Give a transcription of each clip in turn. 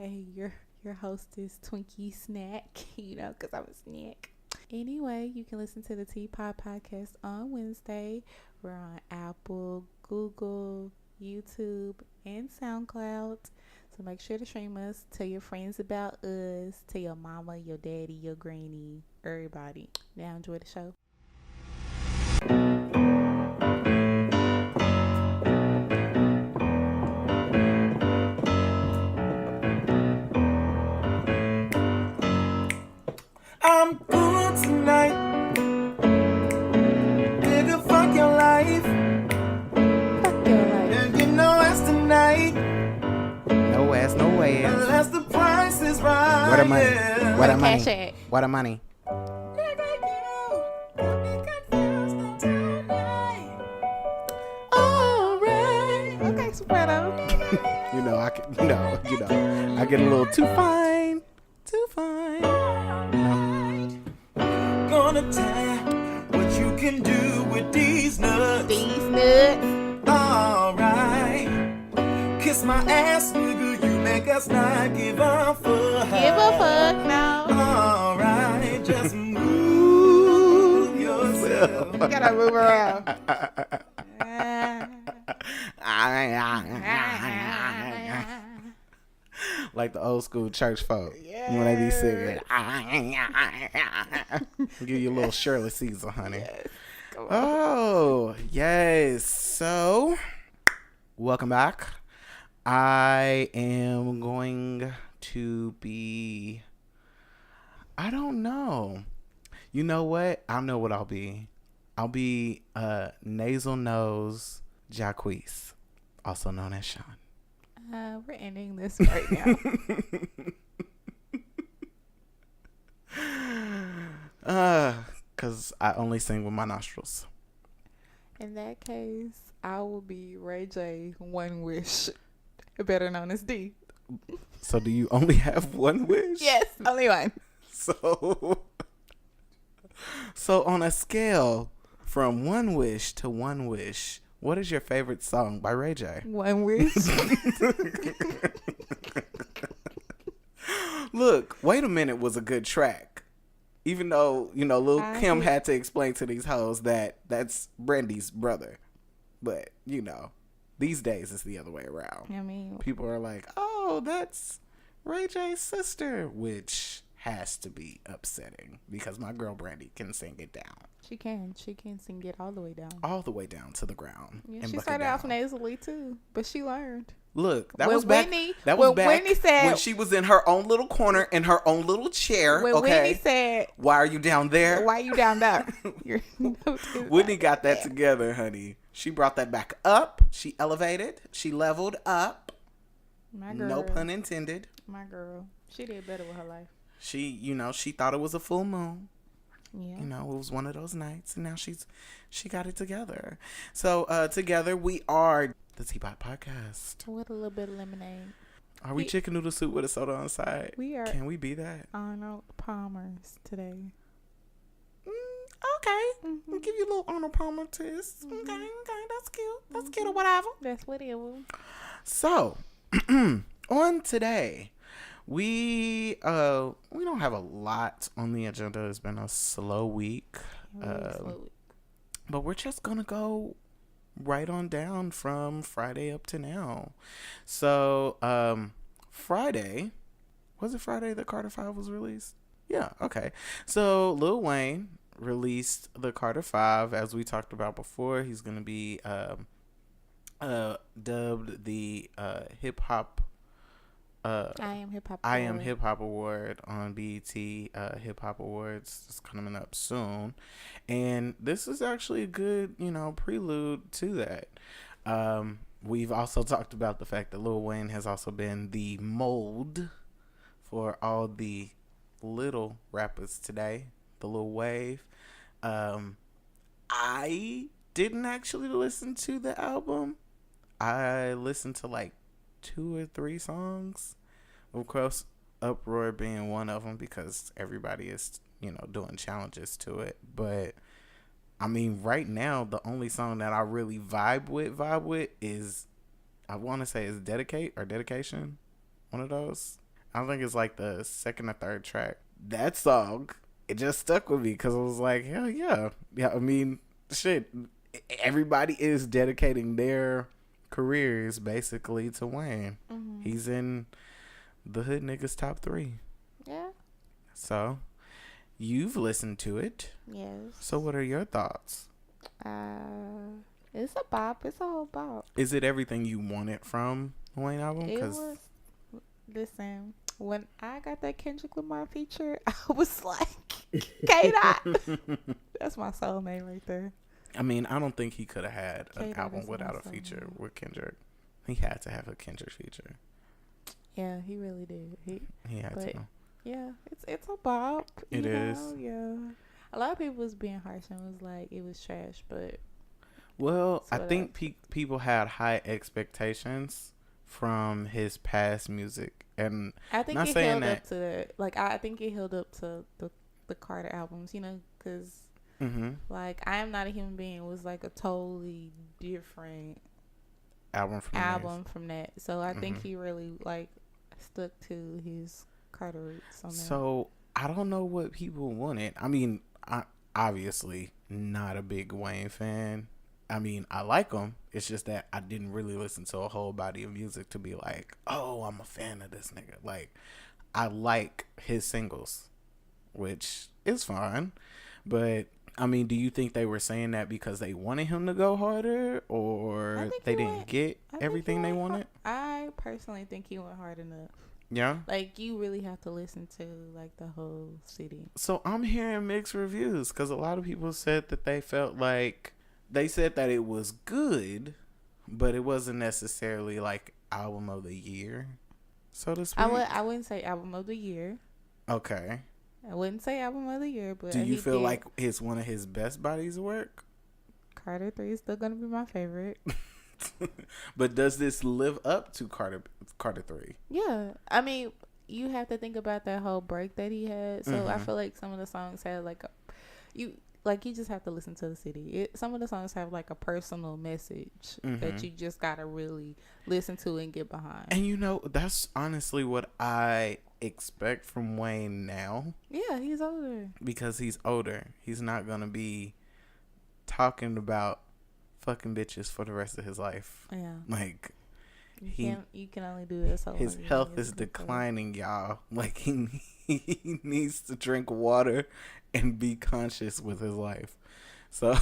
Hey, your hostess Twinkie Snack, because I'm a snack. Anyway, you can listen to the Teapot podcast on Wednesday. We're on Apple, Google, YouTube, and Soundcloud. So make sure to stream us. Tell your friends about us. Tell your mama, your daddy, your granny, everybody. Now enjoy the show. I'm good tonight. Nigga, fuck your life. Fuck your life. And get no ass tonight. No ass, no ass. Unless the price is right. What a money. Yeah. What a Cash money. at. What a money. Alright. Okay, Soprano. I get a little too fine. Too fine. Gonna tell what you can do with these nuts. These nuts. Alright. Kiss my ass, nigga. You make us not give a fuck. Give a fuck now. Alright. Just move yourself. You gotta move around. Like the old school church folk. Yes. When they be singing. Give you a little Shirley Caesar, honey. Yes. Oh, yes. So, welcome back. I am going to be, I don't know. You know what? I know what I'll be. I'll be Nasal Nose Jacquees, also known as Sean. We're ending this right now. Because I only sing with my nostrils. In that case, I will be Ray J, One Wish, better known as D. So do you only have one wish? Yes, only one. So on a scale from one wish to one wish, what is your favorite song by Ray J? One Wish. Look, Wait a Minute was a good track. Even though, Lil Kim had to explain to these hoes that that's Brandy's brother. But, these days it's the other way around. I mean, people are like, oh, that's Ray J's sister, which has to be upsetting because my girl Brandy can sing it down. She can sing it all the way down. All the way down to the ground. Yeah, and she started off nasally too, but she learned. Look, that when was back. Whitney, that was back Whitney said, when she was in her own little corner in her own little chair. When okay, Whitney said, "Why are you down there? Why are you down there?" Whitney got that together, honey. She brought that back up. She elevated. She leveled up. My girl. No pun intended. My girl. She did better with her life. She, she thought it was a full moon. Yeah. It was one of those nights, and now she got it together. So together we are the Teapot Podcast. With a little bit of lemonade. Are we chicken noodle soup with a soda on the side? We are. Can we be that? Arnold Palmer's today. Okay. Mm-hmm. We'll give you a little Arnold Palmer twist. Mm-hmm. Okay, that's cute. That's cute or whatever. That's whatever. So, on today, we don't have a lot on the agenda. It's been a slow week. But we're just gonna go right on down from Friday up to now. So, Friday, was it Friday that Carter 5 was released? Yeah, okay. So, Lil Wayne released the Carter 5, as we talked about before. He's gonna be dubbed the hip hop I Am Hip Hop Award on BET Hip Hop Awards. It's coming up soon, and this is actually a good prelude to that. We've also talked about the fact that Lil Wayne has also been the mold for all the little rappers today, the Lil Wave. I didn't actually listen to the album. I listened to like 2 or 3 songs. Of course, Uproar being one of them because everybody is, doing challenges to it. But I mean, right now, the only song that I really vibe with is, I want to say is Dedication. One of those. I think it's like the second or third track. That song, it just stuck with me because I was like, hell yeah. Yeah, I mean, shit. Everybody is dedicating their careers basically to Wayne. Mm-hmm. He's in the hood niggas top 3. Yeah. So, you've listened to it. Yes. So, what are your thoughts? It's a bop. It's a whole bop. Is it everything you wanted from the Wayne album? It was. Listen, when I got that Kendrick Lamar feature, I was like, K-Dot. That's my soulmate right there. I mean, I don't think he could have had an album without a feature with Kendrick. He had to have a Kendrick feature. Yeah, he really did. He had to. Yeah, it's a bop. It is. Yeah. A lot of people was being harsh and was like it was trash, but. Well, I think people had high expectations from his past music, and I think it held up to that. Like I think it held up to the Carter albums, because. Mm-hmm. Like I Am Not a Human Being was like a totally different album from that. So I think he really like stuck to his Carter roots on that. So I don't know what people wanted. I mean, I obviously not a big Wayne fan. I mean, I like him. It's just that I didn't really listen to a whole body of music to be like, oh, I'm a fan of this nigga. Like, I like his singles, which is fine, but. I mean, do you think they were saying that because they wanted him to go harder, or they didn't get everything they wanted? I personally think he went hard enough. Yeah? Like, you really have to listen to, like, the whole city. So, I'm hearing mixed reviews, because a lot of people said that they felt like, they said that it was good, but it wasn't necessarily, like, album of the year, so to speak. I wouldn't say album of the year. Okay. I wouldn't say album of the year, but do you feel like it's one of his best bodies of work? Carter 3 is still gonna be my favorite. But does this live up to Carter 3? Yeah, I mean, you have to think about that whole break that he had. So I feel like some of the songs had like you just have to listen to the city. Some of the songs have like a personal message that you just gotta really listen to and get behind. And that's honestly what I expect from Wayne now. Yeah, he's older. Because he's older. He's not gonna be talking about fucking bitches for the rest of his life. Yeah. Like you can only do this so his health is declining, y'all. Like he needs to drink water and be conscious with his life. So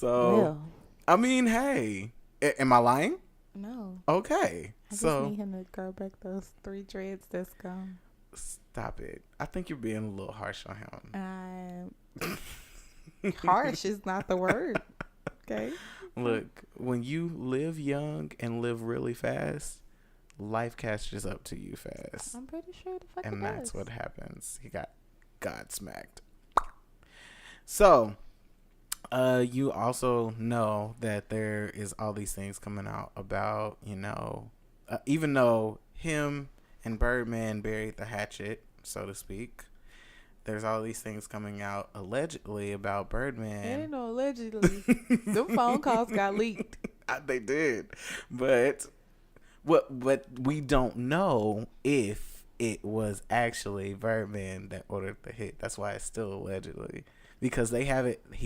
Real. I mean, hey, am I lying? No. Okay. I just need him to grow back those 3 dreads that's gone. Stop it. I think you're being a little harsh on him. Harsh is not the word. Okay. Look, when you live young and live really fast, life catches up to you fast. I'm pretty sure the fuck and it that's does. what happens. He got God smacked. So, you also know that there is all these things coming out about, even though him and Birdman buried the hatchet, so to speak, there's all these things coming out allegedly about Birdman. Ain't no allegedly. Them phone calls got leaked. They did. But we don't know if it was actually Birdman that ordered the hit. That's why it's still allegedly. Because he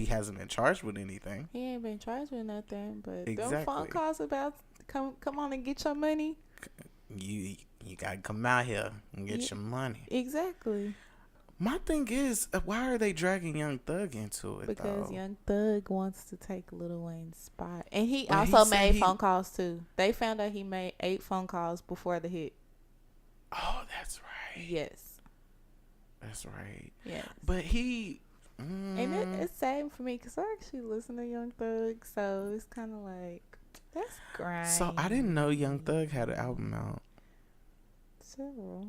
hasn't been charged with anything. He ain't been charged with nothing, but exactly. them phone calls about come on and get your money. You gotta come out here and get your money. Exactly. My thing is, why are they dragging Young Thug into it? Because Young Thug wants to take Lil Wayne's spot, and he also made phone calls too. They found out he made 8 phone calls before the hit. Oh, that's right. Yes. That's right. Yes. But he. And it's sad for me because I actually listen to Young Thug, so it's kind of like that's grimy. So I didn't know Young Thug had an album out. Several.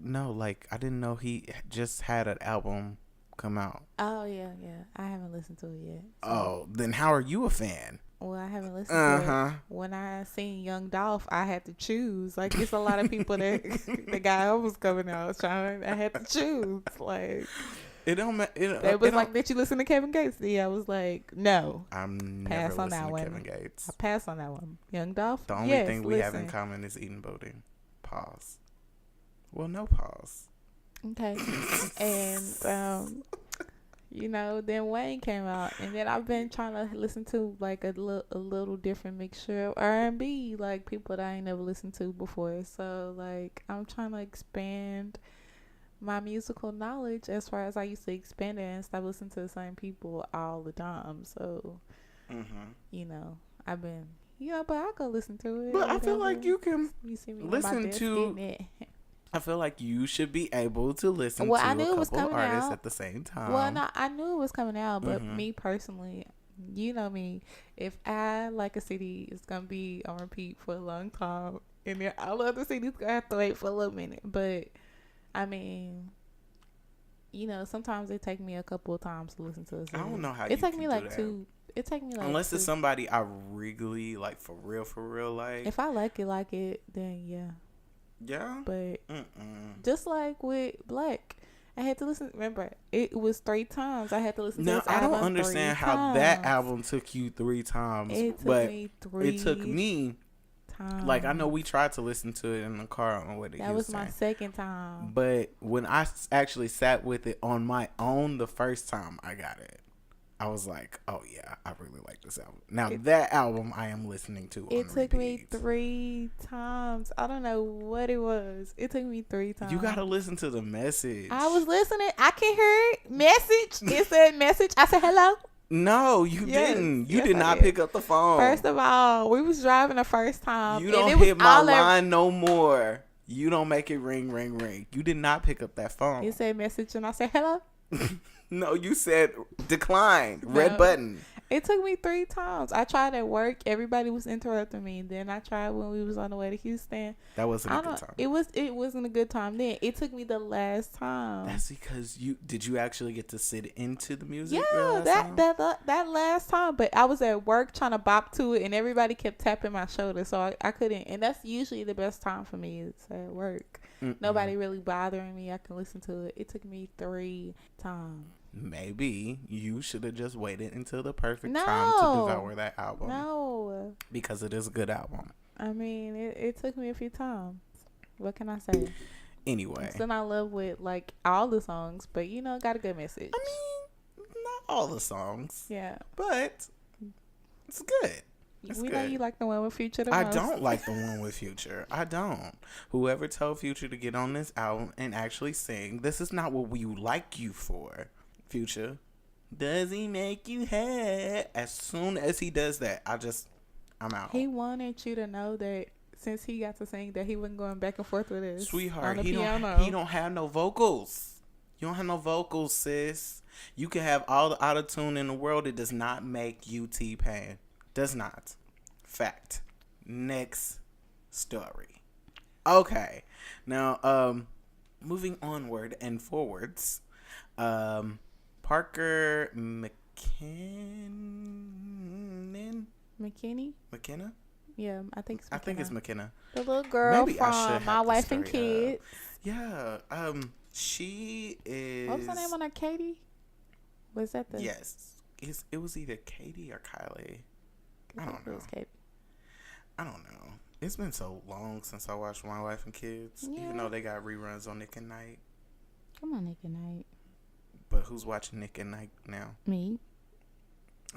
No, like I didn't know he just had an album come out. Oh yeah. I haven't listened to it yet. So. Oh, then how are you a fan? Well, I haven't listened to it. When I seen Young Dolph, I had to choose. Like, it's a lot of people that the guy album's coming out. I had to choose. Like, it don't matter. It was like, did you listen to Kevin Gates? Yeah, I was like, no. I'm pass never on listening that to one. Kevin Gates. I pass on that one. Young Dolph. The only thing we have in common is eating booty. pause. Well, no pause. Okay. And then Wayne came out, and then I've been trying to listen to like a little different mixture of R&B, like people that I ain't never listened to before. So like I'm trying to expand my musical knowledge as far as I used to expand it and stop listening to the same people all the time. So I've been but I'll go listen to it. But I feel like you can see me listen to. I feel like you should be able to listen to a couple artists at the same time. Well, no, I knew it was coming out, but me personally, you know me, if I like a CD, it's gonna be on repeat for a long time, and then all other CDs gonna have to wait for a little minute. But I mean, sometimes it take me a couple of times to listen to a CD. I don't know how it take me like two. It take me like unless it's somebody I really like for real like. If I like it, then yeah. Yeah, but just like with Black, I had to listen. Remember, it was 3 times. I had to listen to this album. I don't understand how that album took you 3 times. It took me 3. It took me times. Like I know we tried to listen to it in the car on the way to Houston. That was my second time. But when I actually sat with it on my own the first time I got it, I was like, oh yeah, I really like this album. Now that album I am listening to. It took me 3 times. I don't know what it was. It took me 3 times. You gotta listen to the message. I was listening. I can hear it. Message. It said message. I said hello. No, you didn't. You did not pick up the phone. First of all, we was driving the first time. You don't hit my line no more. You don't make it ring, ring, ring. You did not pick up that phone. It said message and I said hello. No, you said decline. Red button. It took me 3 times. I tried at work. Everybody was interrupting me. Then I tried when we was on the way to Houston. That wasn't a good time. It wasn't a good time then. It took me the last time. That's because did you actually get to sit into the music? Yeah, that last time. But I was at work trying to bop to it, and everybody kept tapping my shoulder, so I couldn't. And that's usually the best time for me is at work. Nobody really bothering me. I can listen to it. It took me 3 times. Maybe you should have just waited until the perfect time to devour that album. No. Because it is a good album. I mean, it took me a few times. What can I say? Anyway. I'm still not love with, like, all the songs, but, got a good message. I mean, not all the songs. Yeah. But it's good. We know you like the one with Future the most. I don't like the one with Future. I don't. Whoever told Future to get on this album and actually sing, this is not what we like you for. Future, does he make you happy? As soon as he does that, I'm out. He wanted you to know that since he got to sing that he wasn't going back and forth with us. Sweetheart, he don't have no vocals. You don't have no vocals, sis. You can have all the auto-tune in the world. It does not make you T-Pain. Does not. Fact. Next story. Okay. Now, moving onward and forwards. Parker McKenna? Yeah, I think it's McKenna. I think it's McKenna. The little girl from My Wife and Kids. Yeah. She is... What was her name on her? Katie? Was that the... Yes. It was either Katie or Kylie. I don't know. It was Katie. I don't know. It's been so long since I watched My Wife and Kids. Yeah. Even though they got reruns on Nick at Night. Come on, Nick at Night. But who's watching Nick at Night now? Me.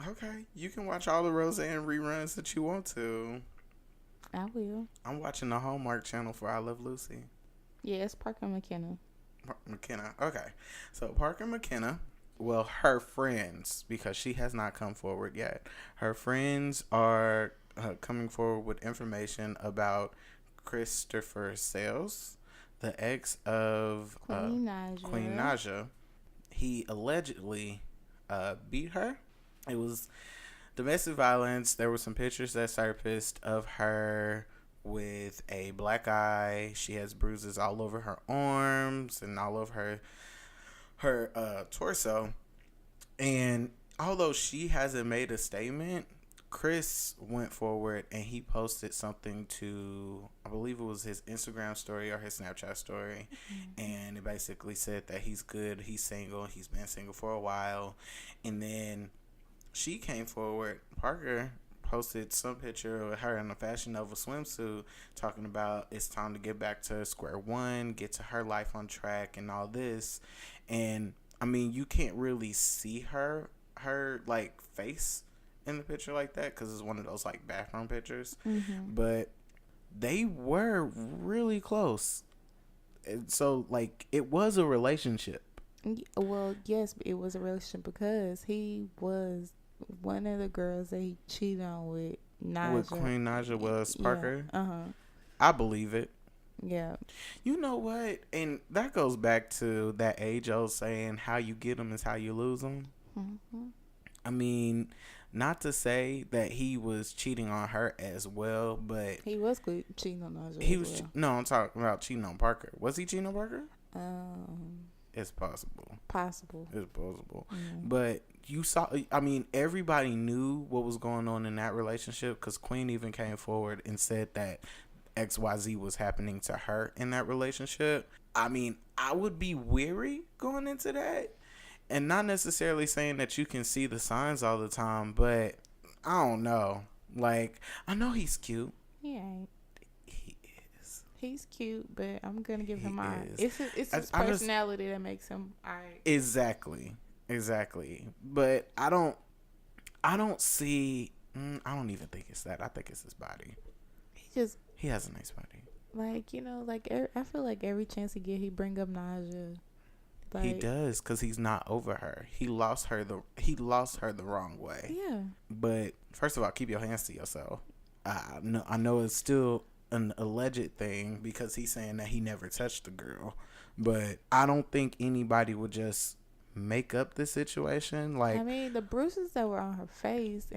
Okay. You can watch all the Roseanne reruns that you want to. I will. I'm watching the Hallmark Channel for I Love Lucy. Yeah, it's Parker McKenna. McKenna. Okay. So Parker McKenna, well, her friends, because she has not come forward yet. Her friends are coming forward with information about Christopher Sales, the ex of Queen Naja. He allegedly beat her. It was domestic violence. There were some pictures that surfaced of her with a black eye. She has bruises all over her arms and all over her torso. And although she hasn't made a statement, Chris went forward and he posted something to, I believe it was his Instagram story or his Snapchat story. And it basically said that he's good, he's single, he's been single for a while. And then she came forward, Parker posted some picture of her in a Fashion Nova swimsuit talking about it's time to get back to square one, get to her life on track and all this. And I mean, you can't really see her like face in the picture like that because it's one of those like bathroom pictures. Mm-hmm. But they were really close. And so like it was a relationship. Well, yes, it was a relationship because he was one of the girls that he cheated on with Naja. With Queen Naja was Parker. Yeah. I believe it. Yeah. You know what? And that goes back to that age-old saying, how you get them is how you lose them. Mm-hmm. I mean, not to say that he was cheating on her as well, but... He was cheating on Naja No, I'm talking about cheating on Parker. Was he cheating on Parker? It's possible. It's possible. Mm-hmm. But you saw, I mean, everybody knew what was going on in that relationship because Queen even came forward and said that XYZ was happening to her in that relationship. I mean, I would be weary going into that. And not necessarily saying that you can see the signs all the time, but I don't know. Like, I know he's cute. He ain't. He is. He's cute, but I'm gonna give him mine. It's his personality that makes him alright. Exactly. But I don't see. I don't even think it's that. I think it's his body. He has a nice body. Like, you know, like I feel like every chance he get, he bring up Naja. Like, he does, because he's not over her. He lost her the wrong way. Yeah. But first of all, keep your hands to yourself. I know it's still an alleged thing because he's saying that he never touched the girl. But I don't think anybody would just make up the situation. Like, I mean, the bruises that were on her face,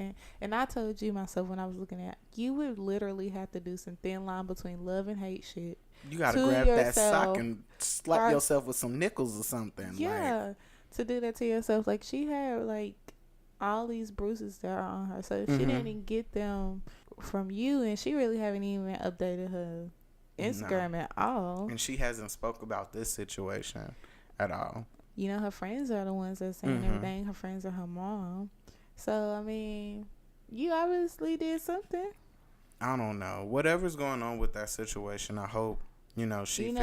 and I told you myself when I was looking at, you would literally have to do some thin line between love and hate shit. You gotta grab that sock and slap yourself with some nickels or something. Yeah, like, to do that to yourself. Like, she had like all these bruises that are on her, so if she didn't even get them from you, and she really haven't even updated her Instagram at all, and she hasn't spoke about this situation at all. You know, her friends are the ones that are saying everything. Her friends are her mom. So, I mean, you obviously did something. I don't know. Whatever's going on with that situation, I hope, you know, she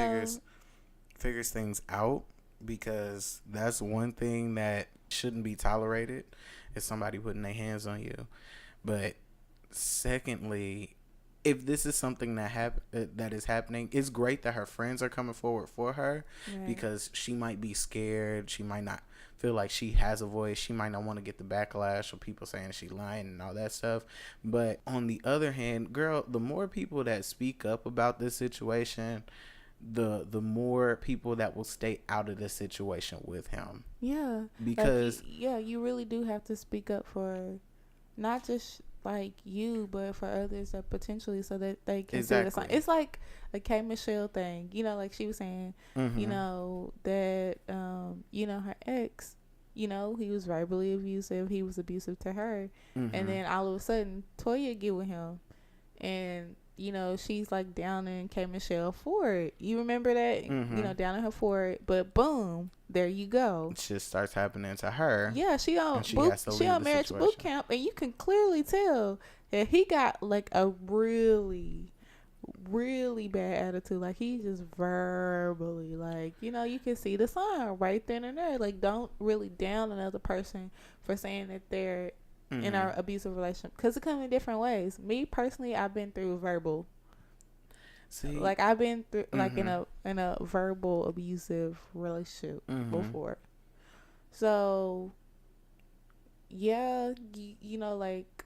figures things out, because that's one thing that shouldn't be tolerated, is somebody putting their hands on you. But secondly, if this is something that is happening, it's great that her friends are coming forward for her, right, because she might be scared. She might not feel like she has a voice. She might not want to get the backlash of people saying she's lying and all that stuff. But on the other hand, girl, the more people that speak up about this situation, the more people that will stay out of this situation with him. Yeah. Because you really do have to speak up for not just like you, but for others that potentially, so that they can see the sign. It's like a K Michelle thing, you know, like she was saying, you know, that you know, her ex, you know, he was verbally abusive, he was abusive to her, and then all of a sudden Toya get with him, and you know, she's like downing K Michelle for it. You remember that? You know, downing her for it, but boom, there you go. It just starts happening to her. Yeah, she on marriage boot camp, and you can clearly tell that he got like a really, really bad attitude. Like, he just verbally, like, you know, you can see the sign right then and there. Like, don't really down another person for saying that they're in our abusive relationship, because it comes in different ways. Me personally, I've been through verbal. See, like, I've been through like in a verbal abusive relationship before. So yeah, you know, like,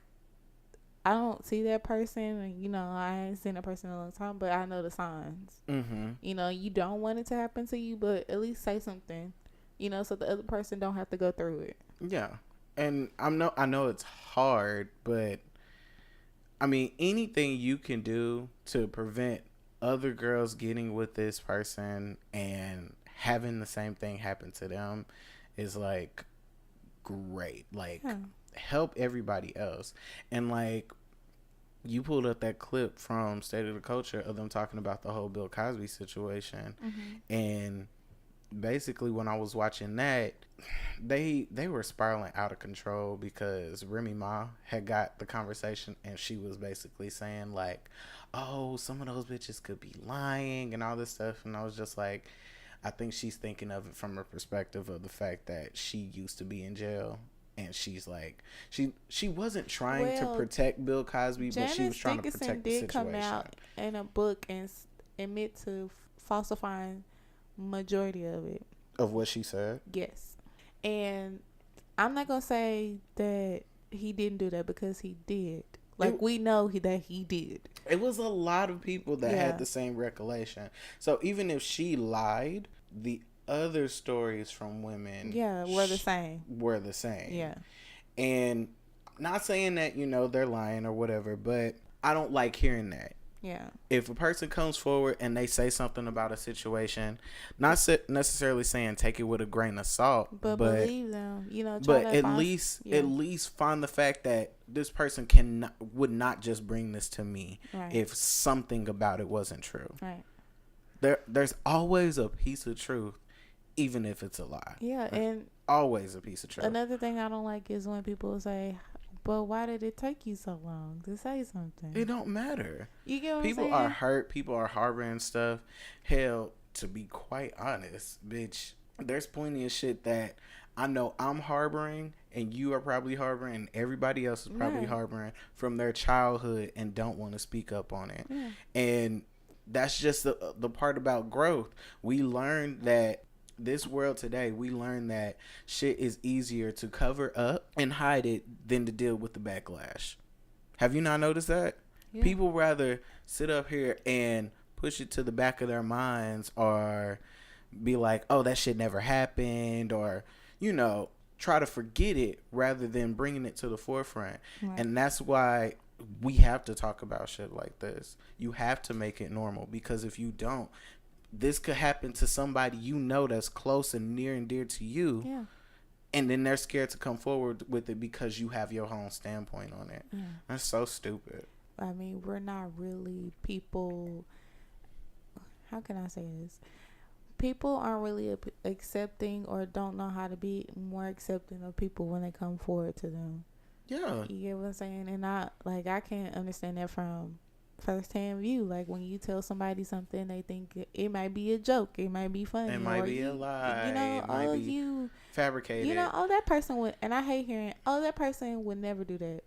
I don't see that person, and you know, I ain't seen that person in a long time, but I know the signs. You know, you don't want it to happen to you, but at least say something, you know, so the other person don't have to go through it. Yeah. And I know it's hard, but I mean, anything you can do to prevent other girls getting with this person and having the same thing happen to them is like great. Like, help everybody else. And like, you pulled up that clip from State of the Culture of them talking about the whole Bill Cosby situation, and basically when I was watching that, they were spiraling out of control because Remy Ma had got the conversation and she was basically saying like, oh, some of those bitches could be lying and all this stuff. And I was just like, I think she's thinking of it from a perspective of the fact that she used to be in jail. And she's like, she wasn't trying to protect Bill Cosby, but she was trying to protect the situation. Did come out in a book and admit to falsifying majority of it. Of what she said? Yes. And I'm not going to say that he didn't do that because he did. Like, we know that he did. It was a lot of people that had the same recollection. So even if she lied, the other stories from women were the same. Yeah. And not saying that, they're lying or whatever, but I don't like hearing that. Yeah. If a person comes forward and they say something about a situation, not necessarily saying take it with a grain of salt, but believe them, but at least find the fact that this person would not just bring this to me if something about it wasn't true. Right. There's always a piece of truth, even if it's a lie. Yeah, and always a piece of truth. Another thing I don't like is when people say, but why did it take you so long to say something? It don't matter. You get what people I'm saying? Are hurt. People are harboring stuff. Hell, to be quite honest, bitch, there's plenty of shit that I know I'm harboring and you are probably harboring and everybody else is probably harboring from their childhood and don't want to speak up on it. Yeah. And that's just the part about growth. We learned that this world today, we learn that shit is easier to cover up and hide it than to deal with the backlash. Have you not noticed that? Yeah. People rather sit up here and push it to the back of their minds or be like, oh, that shit never happened, or, try to forget it rather than bringing it to the forefront. Right. And that's why we have to talk about shit like this. You have to make it normal, because if you don't, this could happen to somebody that's close and near and dear to you. Yeah. And then they're scared to come forward with it because you have your own standpoint on it. Yeah. That's so stupid. I mean, we're not really people. How can I say this? People aren't really accepting or don't know how to be more accepting of people when they come forward to them. Yeah. You get what I'm saying? And I can't understand that from first-hand view. Like, when you tell somebody something, they think it might be a joke, it might be funny, it might be a lie, it might be fabricated. That person would, and I hate hearing, that person would never do that.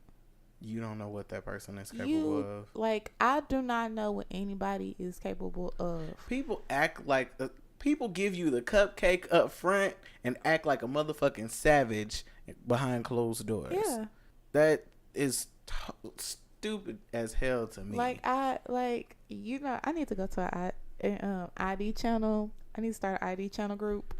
You don't know what that person is capable of. Like, I do not know what anybody is capable of. People act like people give you the cupcake up front and act like a motherfucking savage behind closed doors. Yeah, that is stupid as hell to me. I need to go to an ID channel. I need to start an ID channel group,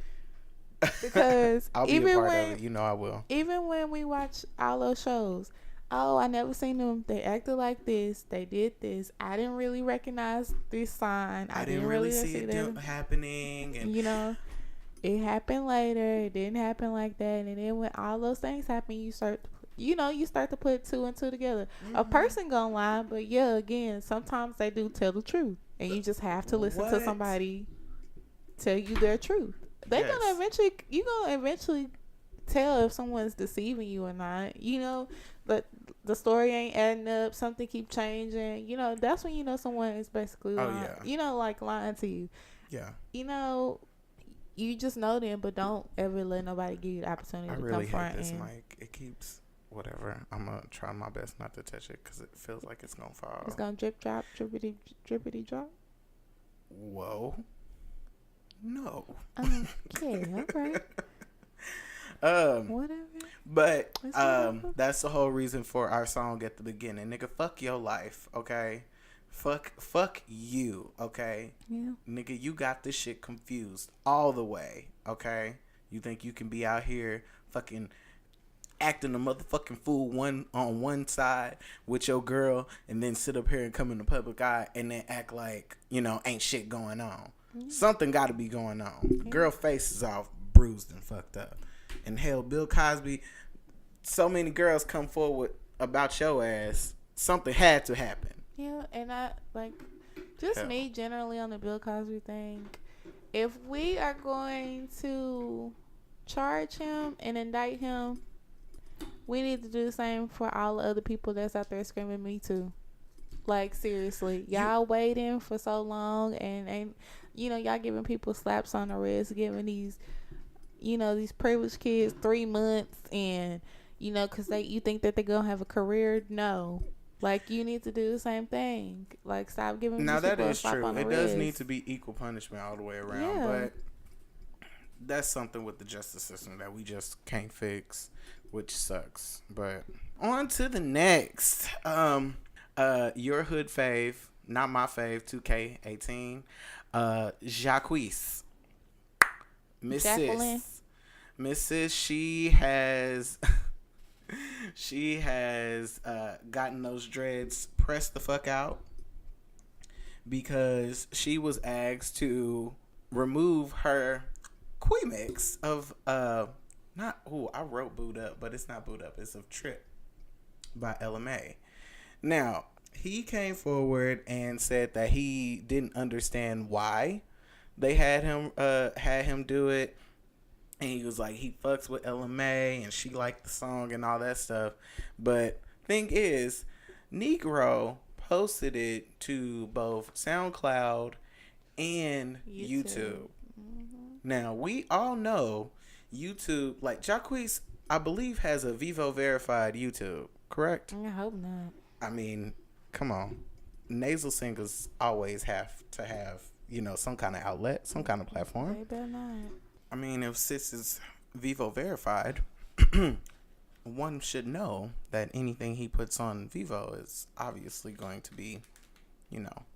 because I'll be a part of it. I will. Even when we watch all those shows, I never seen them. They acted like this. They did this. I didn't really recognize this sign. I didn't really see it happening. And it happened later. It didn't happen like that. And then when all those things happen, you start to put two and two together. Mm-hmm. A person gonna lie, but again, sometimes they do tell the truth, and you just have to listen to somebody tell you their truth. You're gonna eventually tell if someone's deceiving you or not. But the story ain't adding up. Something keep changing. That's when someone is basically lying. Like lying to you. Yeah. You just know them, but don't ever let nobody give you the opportunity to confront. I really hate this mic. It keeps. Whatever. I'm going to try my best not to touch it because it feels like it's going to fall. It's going to drip, drop, drippity, drippity, drop. Whoa. No. Okay, okay. Whatever. But that's the whole reason for our song at the beginning. Nigga, fuck your life, okay? Fuck you, okay? Yeah. Nigga, you got this shit confused all the way, okay? You think you can be out here fucking acting a motherfucking fool on one side with your girl and then sit up here and come in the public eye and then act like, ain't shit going on. Mm-hmm. Something got to be going on. Mm-hmm. Girl face is all bruised and fucked up. And hell, Bill Cosby, so many girls come forward about your ass. Something had to happen. Yeah, and me generally on the Bill Cosby thing, if we are going to charge him and indict him, we need to do the same for all the other people that's out there screaming "Me Too." Like, seriously, y'all waiting for so long, and y'all giving people slaps on the wrist, giving these these privileged kids 3 months, and because you think that they're gonna have a career. No, like, you need to do the same thing. Like, stop giving now these that people is a slap true. on the It wrist. does need to be equal punishment all the way around, Yeah. but that's something with the justice system that we just can't fix, which sucks. But on to the next. Your hood fave, not my fave, 2K18. Jacquees. Jacqueline. Mrs. She has gotten those dreads pressed the fuck out because she was asked to remove her mix of I wrote Boot Up, but it's not Boot Up, it's of Trip by LMA. Now, he came forward and said that he didn't understand why they had him do it. And he was like, he fucks with LMA and she liked the song and all that stuff. But thing is, Negro posted it to both SoundCloud and YouTube. Mm-hmm. Now, we all know YouTube, like Jacquees, I believe, has a Vivo verified YouTube, correct? I hope not. I mean, come on. Nasal singers always have to have, some kind of outlet, some kind of platform. They better not. I mean, if Sis is Vivo verified, one should know that anything he puts on Vivo is obviously going to be,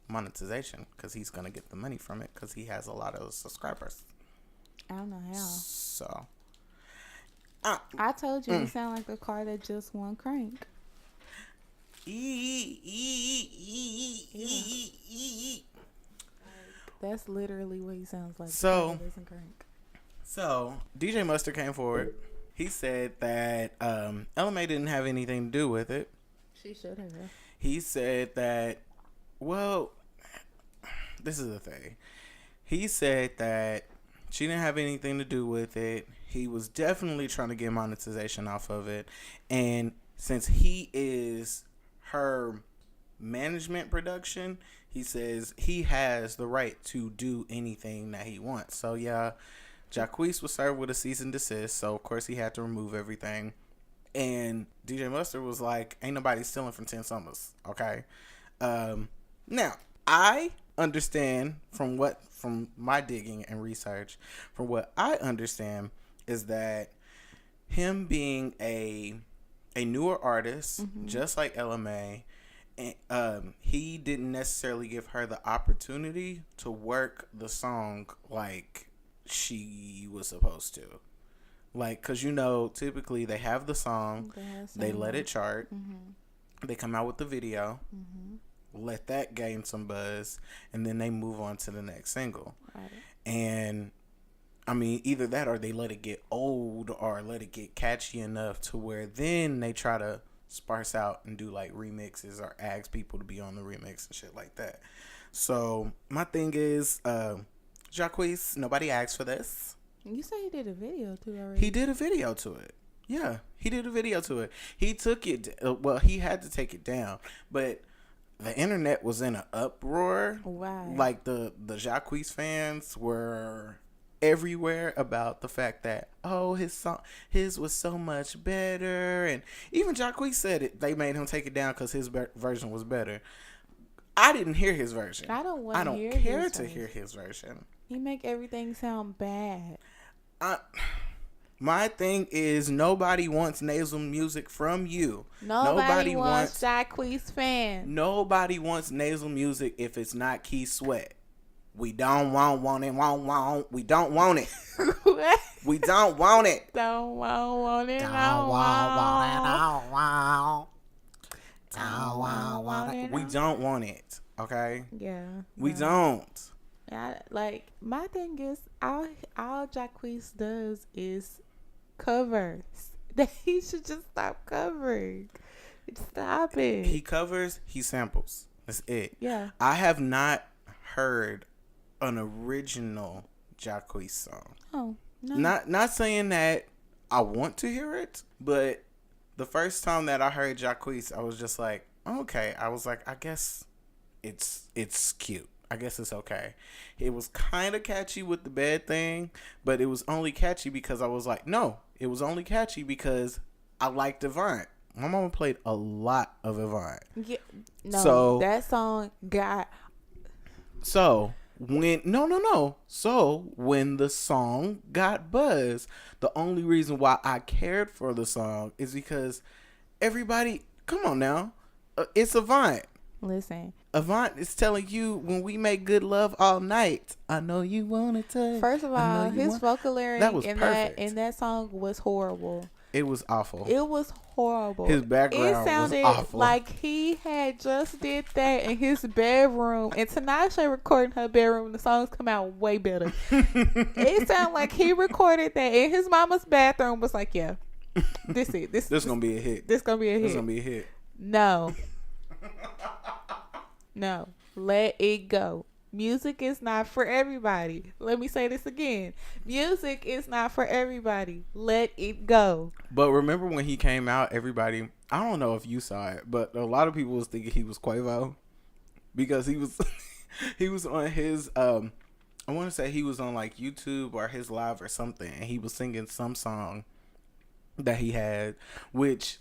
monetization, because he's going to get the money from it because he has a lot of subscribers. I don't know how. So. I told you, you sound like a car that just won crank. That's literally what he sounds like. So, crank. So, DJ Mustard came forward. He said that LMA didn't have anything to do with it. She should have. He said that, well, this is the thing. He said that she didn't have anything to do with it. He was definitely trying to get monetization off of it. And since he is her management production, he says he has the right to do anything that he wants. So, yeah. Jacquees was served with a cease and desist, so of course he had to remove everything. And DJ Mustard was like, ain't nobody stealing from 10 Summers, okay? Now, I understand from my digging and research, from what I understand is that him being a newer artist, mm-hmm. just like LMA, he didn't necessarily give her the opportunity to work the song like she was supposed to, like, because typically they have the song, they let it chart, mm-hmm. they come out with the video, mm-hmm. let that gain some buzz, and then they move on to the next single. Right. And I mean, either that or they let it get old or let it get catchy enough to where then they try to sparse out and do like remixes or ask people to be on the remix and shit like that. So my thing is, Jacquees, nobody asked for this. You say he did a video too already. He did a video to it. Yeah, he did a video to it. He took it. Well, he had to take it down, but the internet was in an uproar. Why? Like the Jacquees fans were everywhere about the fact that his was so much better, and even Jacquees said it. They made him take it down because his version was better. I didn't hear his version. I don't care to hear his version. He make everything sound bad. My thing is, nobody wants nasal music from you. Nobody wants Jacquees fans. Nobody wants nasal music if it's not Key Sweat. We don't want it. We don't want it. We don't want it. We don't want it. Don't want it. We don't want it. Okay. Yeah. We don't. Like, my thing is, all Jacquees does is covers. That he should just stop covering. Stop it. He covers. He samples. That's it. Yeah. I have not heard an original Jacquees song. Oh, no. Not saying that I want to hear it, but the first time that I heard Jacquees, I was just like, okay. I was like, I guess it's cute. I guess it's okay. It was kind of catchy with the bed thing, but it was only catchy because I was like, no, it was only catchy because I liked Avant. My mama played a lot of Avant. Yeah, no, so that song got. So when the song got buzz, the only reason why I cared for the song is because everybody, come on now, it's Avant. Listen, Avant is telling you when we make good love all night. I know you want it to. First of all, his vocaloid in that song was horrible. It was awful. It was horrible. His background it sounded was awful. Like he had just did that in his bedroom, and Tinashe recording her bedroom. The songs come out way better. It sounded like he recorded that in his mama's bathroom. Was like, yeah, this gonna be a hit. This gonna be a hit. No. No, let it go. Music is not for everybody. Let me say this again. Music is not for everybody. Let it go. But remember when he came out, everybody, I don't know if you saw it, but a lot of people was thinking he was Quavo because he was he was on his I want to say he was on like YouTube or his live or something, and he was singing some song that he had, which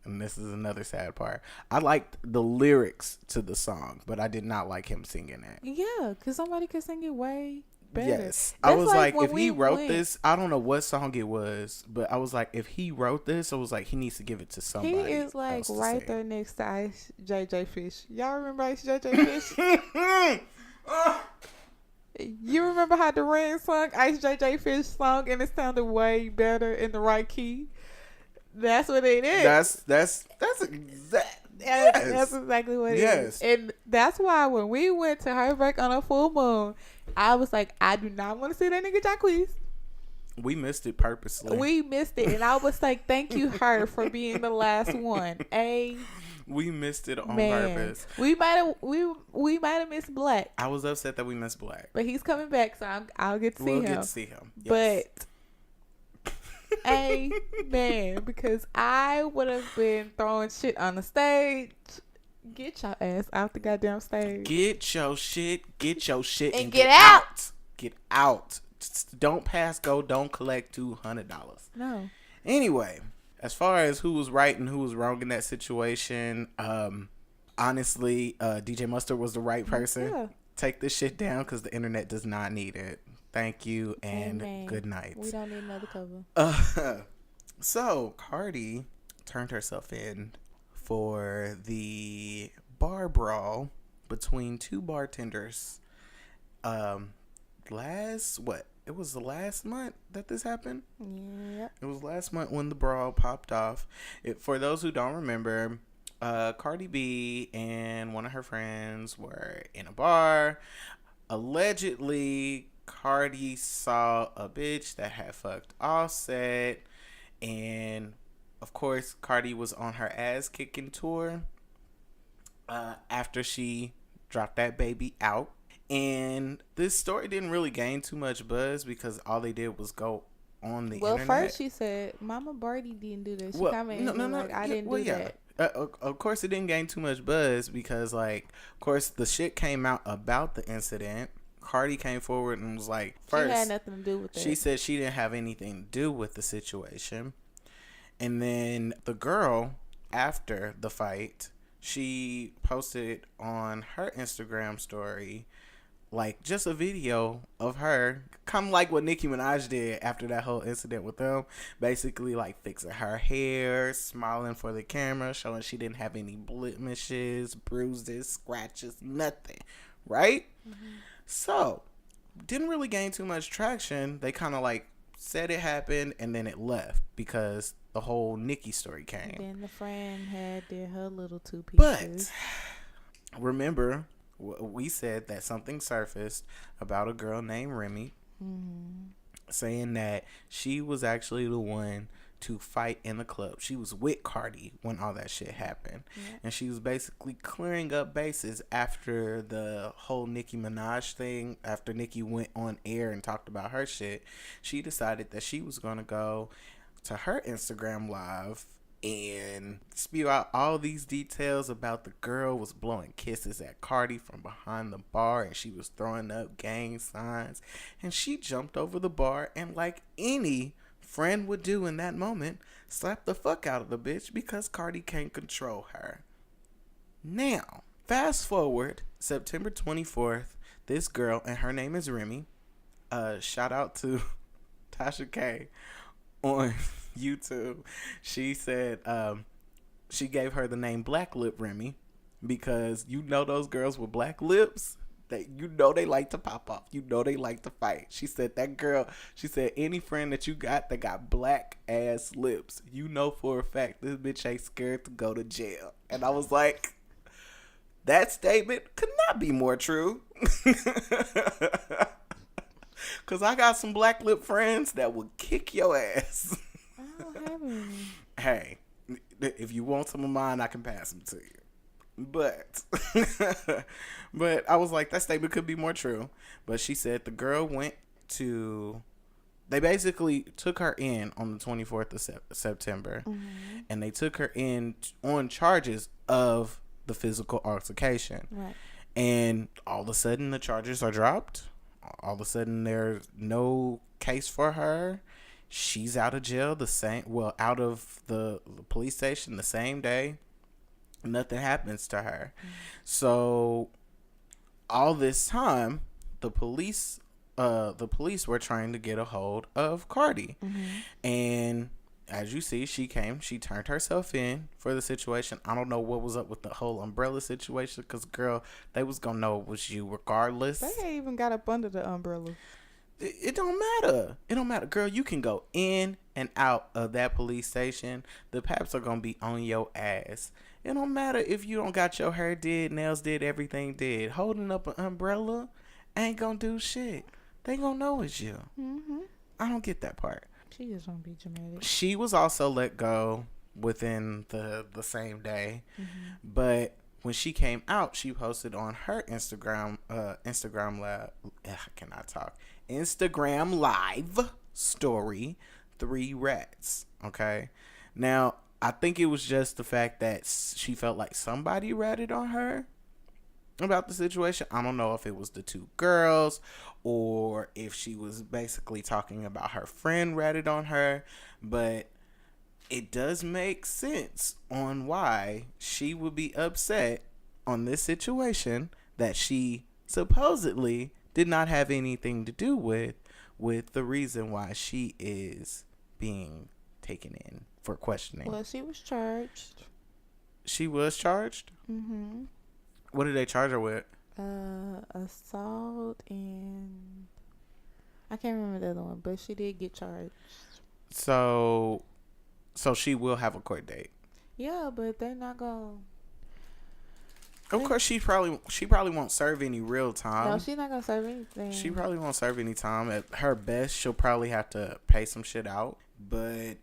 and this is another sad part. I liked the lyrics to the song, but I did not like him singing it. Yeah, because somebody could sing it way better. Yes. I was like if he wrote this, I don't know what song it was, but I was like, if he wrote this, I was like, he needs to give it to somebody. He is like right there next to Ice JJ Fish. Y'all remember Ice JJ Fish? You remember how Duran sung Ice JJ Fish song and it sounded way better in the right key? That's what it is. That's exactly what it is. And that's why when we went to Heartbreak on a Full Moon, I was like, I do not want to see that nigga Jacquees. We missed it purposely. We missed it, and I was like, thank you, her, for being the last one. We missed it on purpose. We might have missed Black. I was upset that we missed Black, but he's coming back, so I'll get to see him. We'll get to see him. Yes. But. Amen, because I would have been throwing shit on the stage. Get your ass out the goddamn stage. Get your shit and get out. Get out. Don't pass go. Don't collect $200. No. Anyway, as far as who was right and who was wrong in that situation, honestly, DJ Mustard was the right person. Yeah. Take this shit down because the internet does not need it. Thank you and good night. We don't need another cover. So Cardi turned herself in for the bar brawl between two bartenders. It was the last month that this happened? Yeah. It was last month when the brawl popped off. For those who don't remember, Cardi B and one of her friends were in a bar. Allegedly, Cardi saw a bitch that had fucked Offset, and of course Cardi was on her ass kicking tour after she dropped that baby out. And this story didn't really gain too much buzz because all they did was go on the internet. Well, first she said Mama Birdie didn't do this. She commented I didn't do that. Of course it didn't gain too much buzz because, like, of course the shit came out about the incident. Cardi came forward and was like, first, she had nothing to do with it. She said she didn't have anything to do with the situation. And then the girl, after the fight, she posted on her Instagram story, like, just a video of her, kind of like what Nicki Minaj did after that whole incident with them. Basically, like, fixing her hair, smiling for the camera, showing she didn't have any blemishes, bruises, scratches, nothing. Right? Mm-hmm. So, didn't really gain too much traction. They kind of, like, said it happened, and then it left because the whole Nicki story came. Then the friend did her little two But, pieces. remember, we said that something surfaced about a girl named Remy, saying that she was actually the one to fight in the club. She was with Cardi when all that shit happened. Yeah. And she was basically clearing up bases after the whole Nicki Minaj thing. After Nicki went on air and talked about her shit, she decided that she was going to go to her Instagram live and spew out all these details about the girl was blowing kisses at Cardi from behind the bar, and she was throwing up gang signs, and she jumped over the bar and, like any friend would do in that moment, slapped the fuck out of the bitch because Cardi can't control her. Now, fast forward September 24th, this girl, and her name is Remy, shout out to Tasha K on YouTube. She said she gave her the name Black Lip Remy because you know those girls with black lips, that you know they like to pop off, you know they like to fight. She said that girl, she said any friend that you got that got black ass lips, you know for a fact this bitch ain't scared to go to jail. And I was like, that statement could not be more true. Cause I got some black lip friends that would kick your ass. I don't have any. Hey, if you want some of mine, I can pass them to you. But I was like, that statement could be more true. But she said the girl went to, they basically took her in on the 24th of September. Mm-hmm. And they took her in on charges of the physical altercation. Right. And all of a sudden the charges are dropped. All of a sudden there's no case for her. She's out of jail out of the police station the same day. Nothing happens to her. Mm-hmm. So all this time, the police were trying to get a hold of Cardi. Mm-hmm. And as you see, she turned herself in for the situation. I don't know what was up with the whole umbrella situation, because, girl, they was going to know it was you regardless. They ain't even got up under the umbrella. It don't matter. It don't matter. Girl, you can go in and out of that police station. The paps are going to be on your ass. It don't matter if you don't got your hair did, nails did, everything did. Holding up an umbrella ain't going to do shit. They going to know it's you. Mm-hmm. I don't get that part. She just want to be dramatic. She was also let go within the same day. Mm-hmm. But when she came out, she posted on her Instagram Live story 3 rats. Okay. Now, I think it was just the fact that she felt like somebody ratted on her about the situation. I don't know if it was the 2 girls or if she was basically talking about her friend ratted on her, but it does make sense on why she would be upset on this situation that she supposedly did not have anything to do with the reason why she is being taken in for questioning. Well, she was charged. She was charged? Mm-hmm. What did they charge her with? Assault and I can't remember the other one, but she did get charged. So she will have a court date. Yeah, but they're not gonna. Of course, she probably won't serve any real time. No, she's not gonna serve anything. She probably won't serve any time. At her best, she'll probably have to pay some shit out. But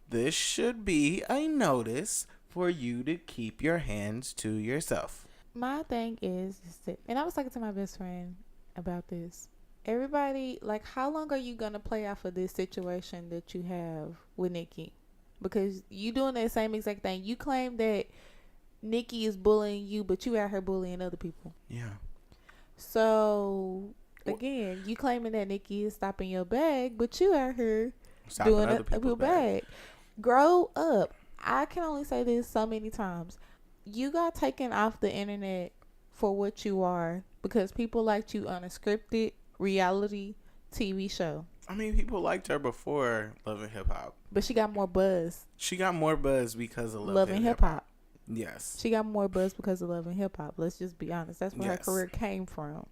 this should be a notice for you to keep your hands to yourself. My thing is that, and I was talking to my best friend about this. Everybody, like, how long are you gonna play off of this situation that you have with Nicki? Because you doing that same exact thing. You claim that Nicki is bullying you, but you out here bullying other people. Yeah. So again, you claiming that Nicki is stopping your bag, but you out here doing other people's bag. Grow up. I can only say this so many times. You got taken off the internet for what you are because people liked you on a scripted reality TV show. I mean, people liked her before Love and Hip Hop. But she got more buzz. She got more buzz because of Love and Hip Hop. Yes. She got more buzz because of Love and Hip Hop. Let's just be honest. That's where her career came from.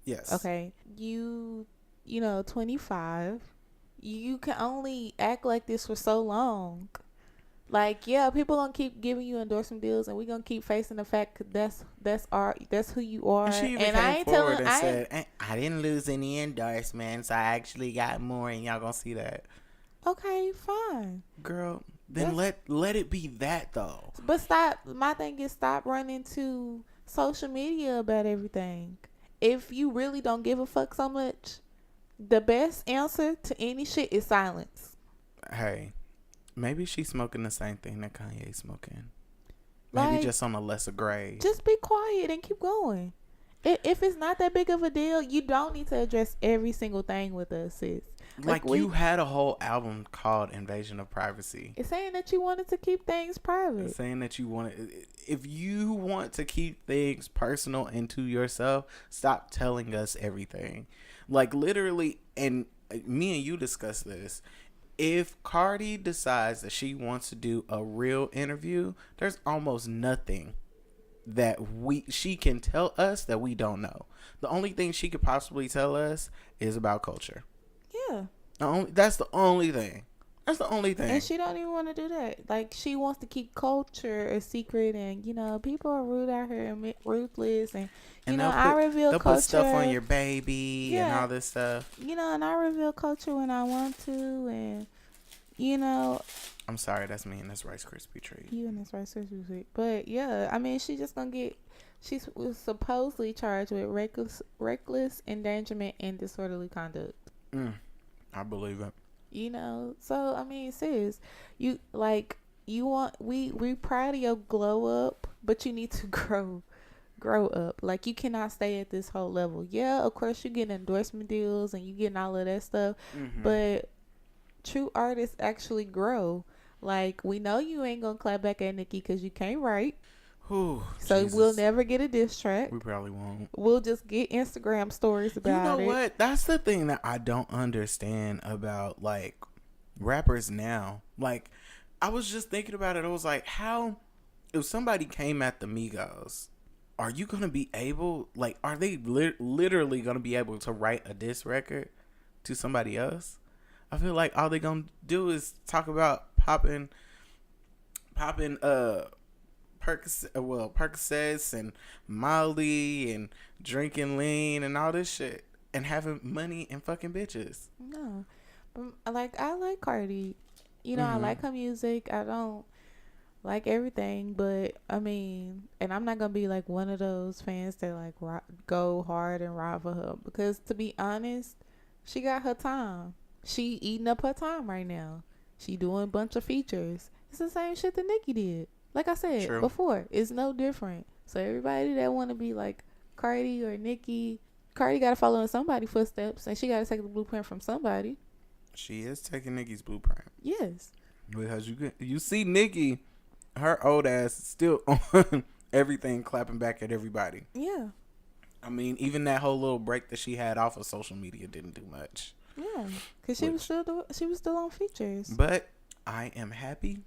Yes. Okay. You know, 25. You can only act like this for so long. Like, yeah, people gonna keep giving you endorsement deals, and we gonna keep facing the fact that's who you are. And she even came forward and said, I didn't lose any endorsements. I actually got more, and y'all gonna see that. Okay, fine. Girl, then let it be that though. But stop. My thing is stop running to social media about everything. If you really don't give a fuck so much, the best answer to any shit is silence. Hey, maybe she's smoking the same thing that Kanye's smoking. Maybe Like, just on a lesser grade. just be quiet and keep going. If it's not that big of a deal, you don't need to address every single thing with us, sis. Like you had a whole album called Invasion of Privacy. It's saying that you wanted to keep things private. It's saying that you if you want to keep things personal and to yourself, stop telling us everything. Like literally, and me and you discussed this. If Cardi decides that she wants to do a real interview, there's almost nothing that she can tell us that we don't know. The only thing she could possibly tell us is about culture. Yeah. That's the only thing. That's the only thing. And she don't even want to do that. Like, she wants to keep culture a secret, and people are rude out here and ruthless, and I reveal they'll culture. Put stuff on your baby and all this stuff. And I reveal culture when I want to, and I'm sorry, that's me and this Rice Krispie treat. You and this Rice Krispie treat. But yeah, I mean, she's just gonna get. She was supposedly charged with reckless endangerment and disorderly conduct. I believe it. So I mean, sis, we proud of your glow up, but you need to grow up. Like, you cannot stay at this whole level. Yeah, of course you getting endorsement deals and you getting all of that stuff, but true artists actually grow. Like, we know you ain't gonna clap back at Nicki because you can't write. Ooh, so Jesus. We'll never get a diss track. We probably won't. We'll just get Instagram stories about it. You know what? That's the thing that I don't understand about, like, rappers now. Like, I was just thinking about it. I was like, how, if somebody came at the Migos, are you going to be able, like, are they literally going to be able to write a diss record to somebody else? I feel like all they're going to do is talk about popping Percocets and Molly and drinking lean and all this shit and having money and fucking bitches. No, but I like Cardi. I like her music. I don't like everything, but I mean, and I'm not gonna be like one of those fans that like go hard and ride for her, because to be honest, she got her time. She eating up her time right now. She doing a bunch of features. It's the same shit that Nicki did. Like I said before, it's no different. So everybody that want to be like Cardi or Nicki, Cardi got to follow in somebody's footsteps, and she got to take the blueprint from somebody. She is taking Nicki's blueprint. Yes. Because you see Nicki, her old ass still on everything, clapping back at everybody. Yeah. I mean, even that whole little break that she had off of social media didn't do much. Yeah, because she was still on features. But I am happy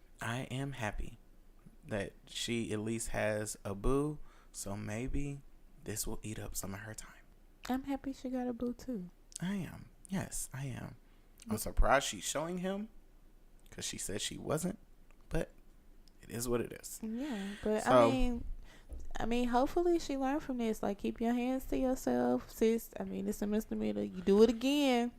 that she at least has a boo, so maybe this will eat up some of her time. I'm happy she got a boo too. I am. Yes, I am. I'm surprised she's showing him, because she said she wasn't, but it is what it is. Yeah, but so, I mean, hopefully she learned from this. Like, keep your hands to yourself, sis. I mean, it's a misdemeanor. You do it again.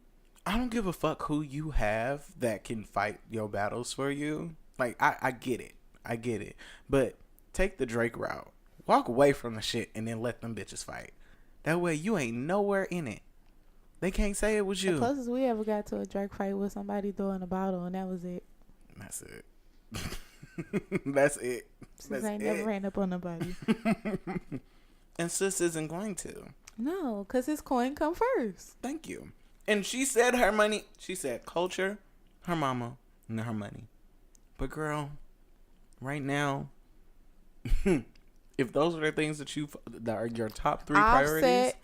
I don't give a fuck who you have that can fight your battles for you. Like, I get it. I get it. But take the Drake route. Walk away from the shit and then let them bitches fight. That way you ain't nowhere in it. They can't say it was you. The closest we ever got to a Drake fight was somebody throwing a bottle, and that was it. That's it. That's it. Sis ain't never ran up on nobody. And sis isn't going to. No, because his coin come first. Thank you. And she said her money. She said culture, her mama, and her money. But girl, right now, if those are the things that are your top three priorities. Offset,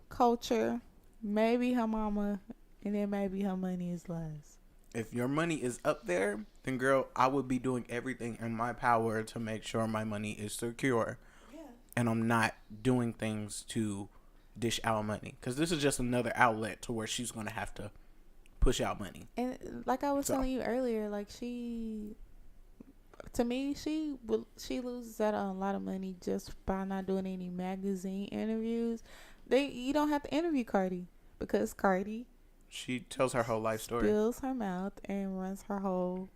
culture, maybe her mama, and then maybe her money is last. If your money is up there, then girl, I would be doing everything in my power to make sure my money is secure. Yeah. And I'm not doing things to dish out money, because this is just another outlet to where she's going to have to push out money. And like I was telling you earlier, like she loses out on a lot of money just by not doing any magazine interviews. You don't have to interview Cardi, because Cardi She tells her whole life story. Spills her mouth and runs her whole,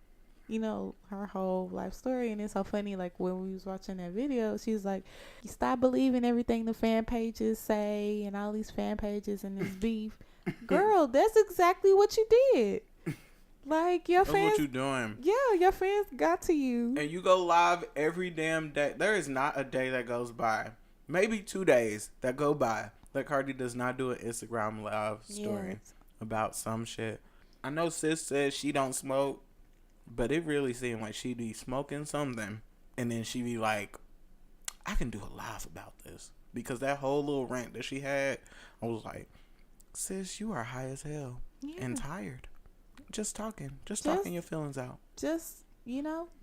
her whole life story. And it's so funny, like when we was watching that video, she's like, you stop believing everything the fan pages say and all these fan pages and this beef. Girl, that's exactly what you did. Like your fans, that's what you doing. Yeah, your fans got to you. And you go live every damn day. There is not a day that goes by, maybe 2 days that go by, that Cardi does not do an Instagram live story about some shit. I know sis says she don't smoke, but it really seemed like she be smoking something, and then she be like, I can do a live about this. Because that whole little rant that she had, I was like, sis, you are high as hell and tired. Just talking your feelings out. Just,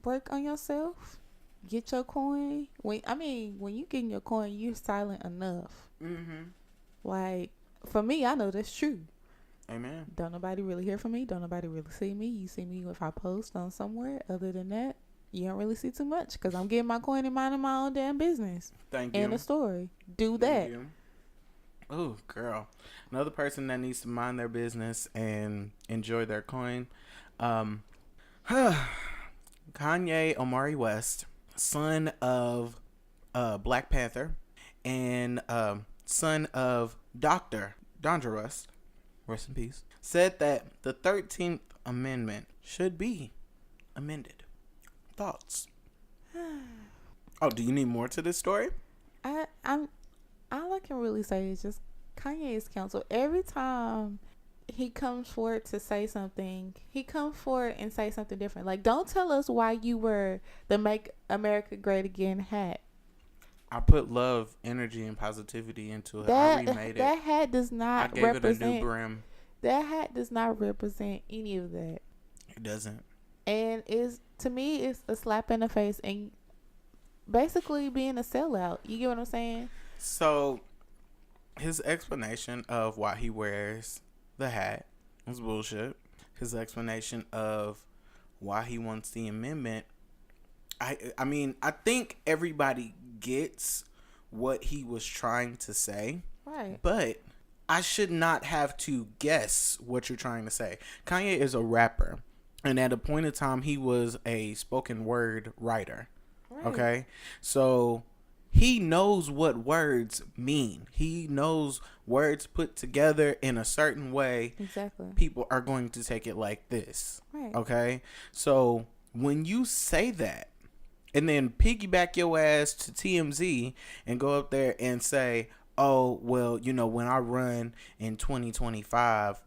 work on yourself. Get your coin. When you getting your coin, you're silent enough. Mm-hmm. Like, for me, I know that's true. Amen. Don't nobody really hear from me. Don't nobody really see me. You see me if I post on somewhere. Other than that, you don't really see too much because I'm getting my coin and minding my own damn business. Thank you. And a story. Do that. Thank you. Oh, girl. Another person that needs to mind their business and enjoy their coin. Kanye Omari West, son of Black Panther and son of Dr. Dondra West, rest in peace, said that the 13th Amendment should be amended. Thoughts? Oh, do you need more to this story? All I can really say is just Kanye is canceled. Every time he comes forward to say something, he comes forward and say something different. Like, don't tell us why you wear the Make America Great Again hat. I put love, energy, and positivity into it. I remade it. That hat does not represent. I gave it a new brim. That hat does not represent any of that. It doesn't. And to me, it's a slap in the face and basically being a sellout. You get what I'm saying? So, his explanation of why he wears the hat was bullshit. His explanation of why he wants the amendment, I mean, I think everybody gets what he was trying to say. Right. But I should not have to guess what you're trying to say. Kanye is a rapper. And at a point in time, he was a spoken word writer. Right. Okay? So he knows what words mean. He knows words put together in a certain way. Exactly. People are going to take it like this. Right. Okay? So when you say that and then piggyback your ass to TMZ and go up there and say, oh, well, when I run in 2025,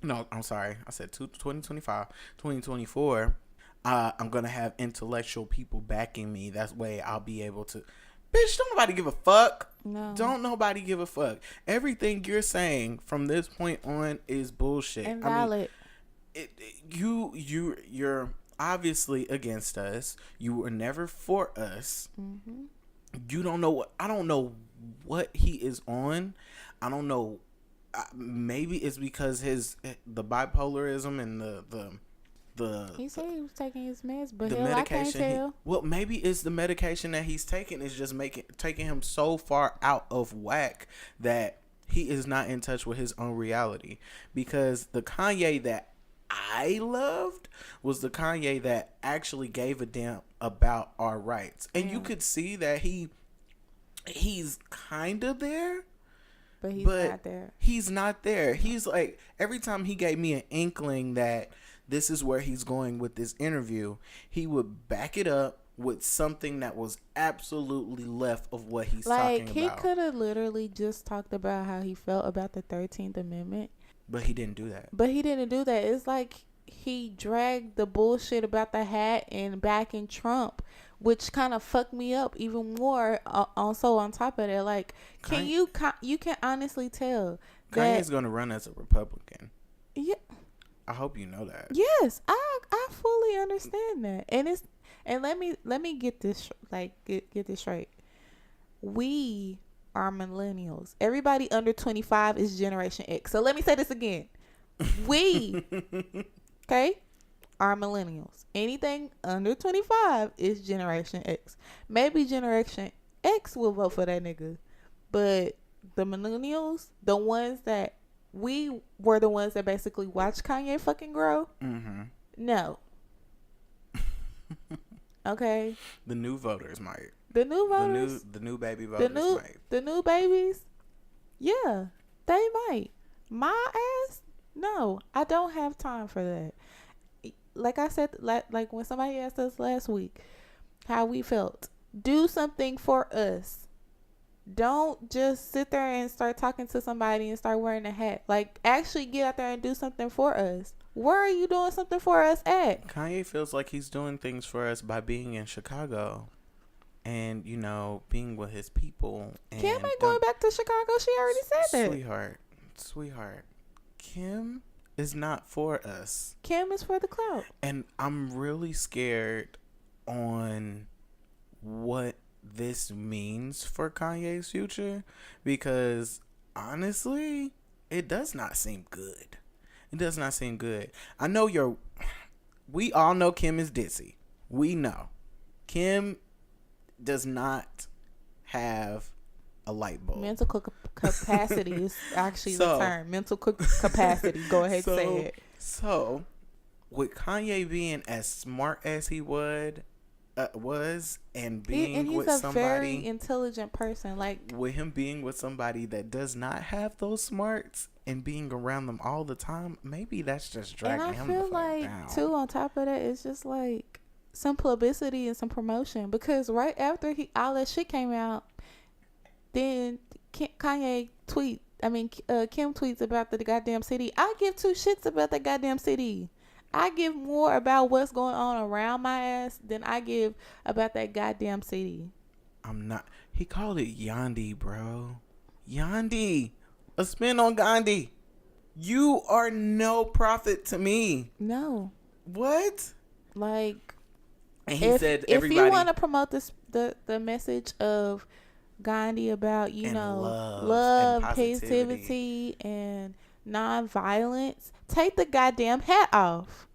no, I'm sorry. I said 2025, 2024, I'm going to have intellectual people backing me. That way I'll be able to. Bitch, don't nobody give a fuck. No. Don't nobody give a fuck. Everything you're saying from this point on is bullshit. Invalid. You're obviously against us. You were never for us. Mm-hmm. You don't know I don't know what he is on. I don't know. Maybe it's because the bipolarism and the he said he was taking his meds, but the medication. I can't tell. Maybe it's the medication that he's taking is just taking him so far out of whack that he is not in touch with his own reality. Because the Kanye that I loved was the Kanye that actually gave a damn about our rights, and you could see that he's kind of there. But not there. He's not there. He's like, every time he gave me an inkling that this is where he's going with this interview, he would back it up with something that was absolutely left of what he's talking about. Like, he could have literally just talked about how he felt about the 13th Amendment. But he didn't do that. It's like he dragged the bullshit about the hat and backing Trump, which kind of fucked me up even more. Also, on top of that, like, you can honestly tell that Kanye's going to run as a Republican. Yeah, I hope you know that. Yes, I fully understand that, and let me get this get this straight. We are millennials. Everybody under 25 is Generation X. So let me say this again. We, okay, are millennials. Anything under 25 is Generation X. Maybe Generation X will vote for that nigga. But the millennials, the ones that we were the ones that basically watched Kanye fucking grow. Mm-hmm. No. Okay. The new voters might. The new voters. The new baby voters might. The new babies. Yeah, they might. My ass. No, I don't have time for that. Like I said, like when somebody asked us last week how we felt, do something for us. Don't just sit there and start talking to somebody and start wearing a hat. Like, actually get out there and do something for us. Where are you doing something for us at? Kanye feels like he's doing things for us by being in Chicago and, you know, being with his people. And Kim ain't going back to Chicago. She already said that. Sweetheart. Kim is not for us. Kim is for the clout. And I'm really scared on what this means for Kanye's future, because honestly, it does not seem good. It does not seem good. I know we all know Kim is ditzy. We know. Kim does not have a light bulb. Mental capacity is actually the term. Mental capacity. Go ahead and say it. So, with Kanye being as smart as he was, and being with somebody, he's a very intelligent person. Like, with him being with somebody that does not have those smarts and being around them all the time, maybe that's just dragging him the fuck down. And I feel like too, on top of that, it's just like some publicity and some promotion, because right after all that shit came out, then Kim tweets about the goddamn city. I give two shits about the goddamn city. I give more about what's going on around my ass than I give about that goddamn city. He called it Yandi, bro. Yandi. A spin on Gandhi. You are no profit to me. No. What? Like, and he said everybody. If you want to promote the message of Gandhi about, love, positivity, and non-violence, take the goddamn hat off.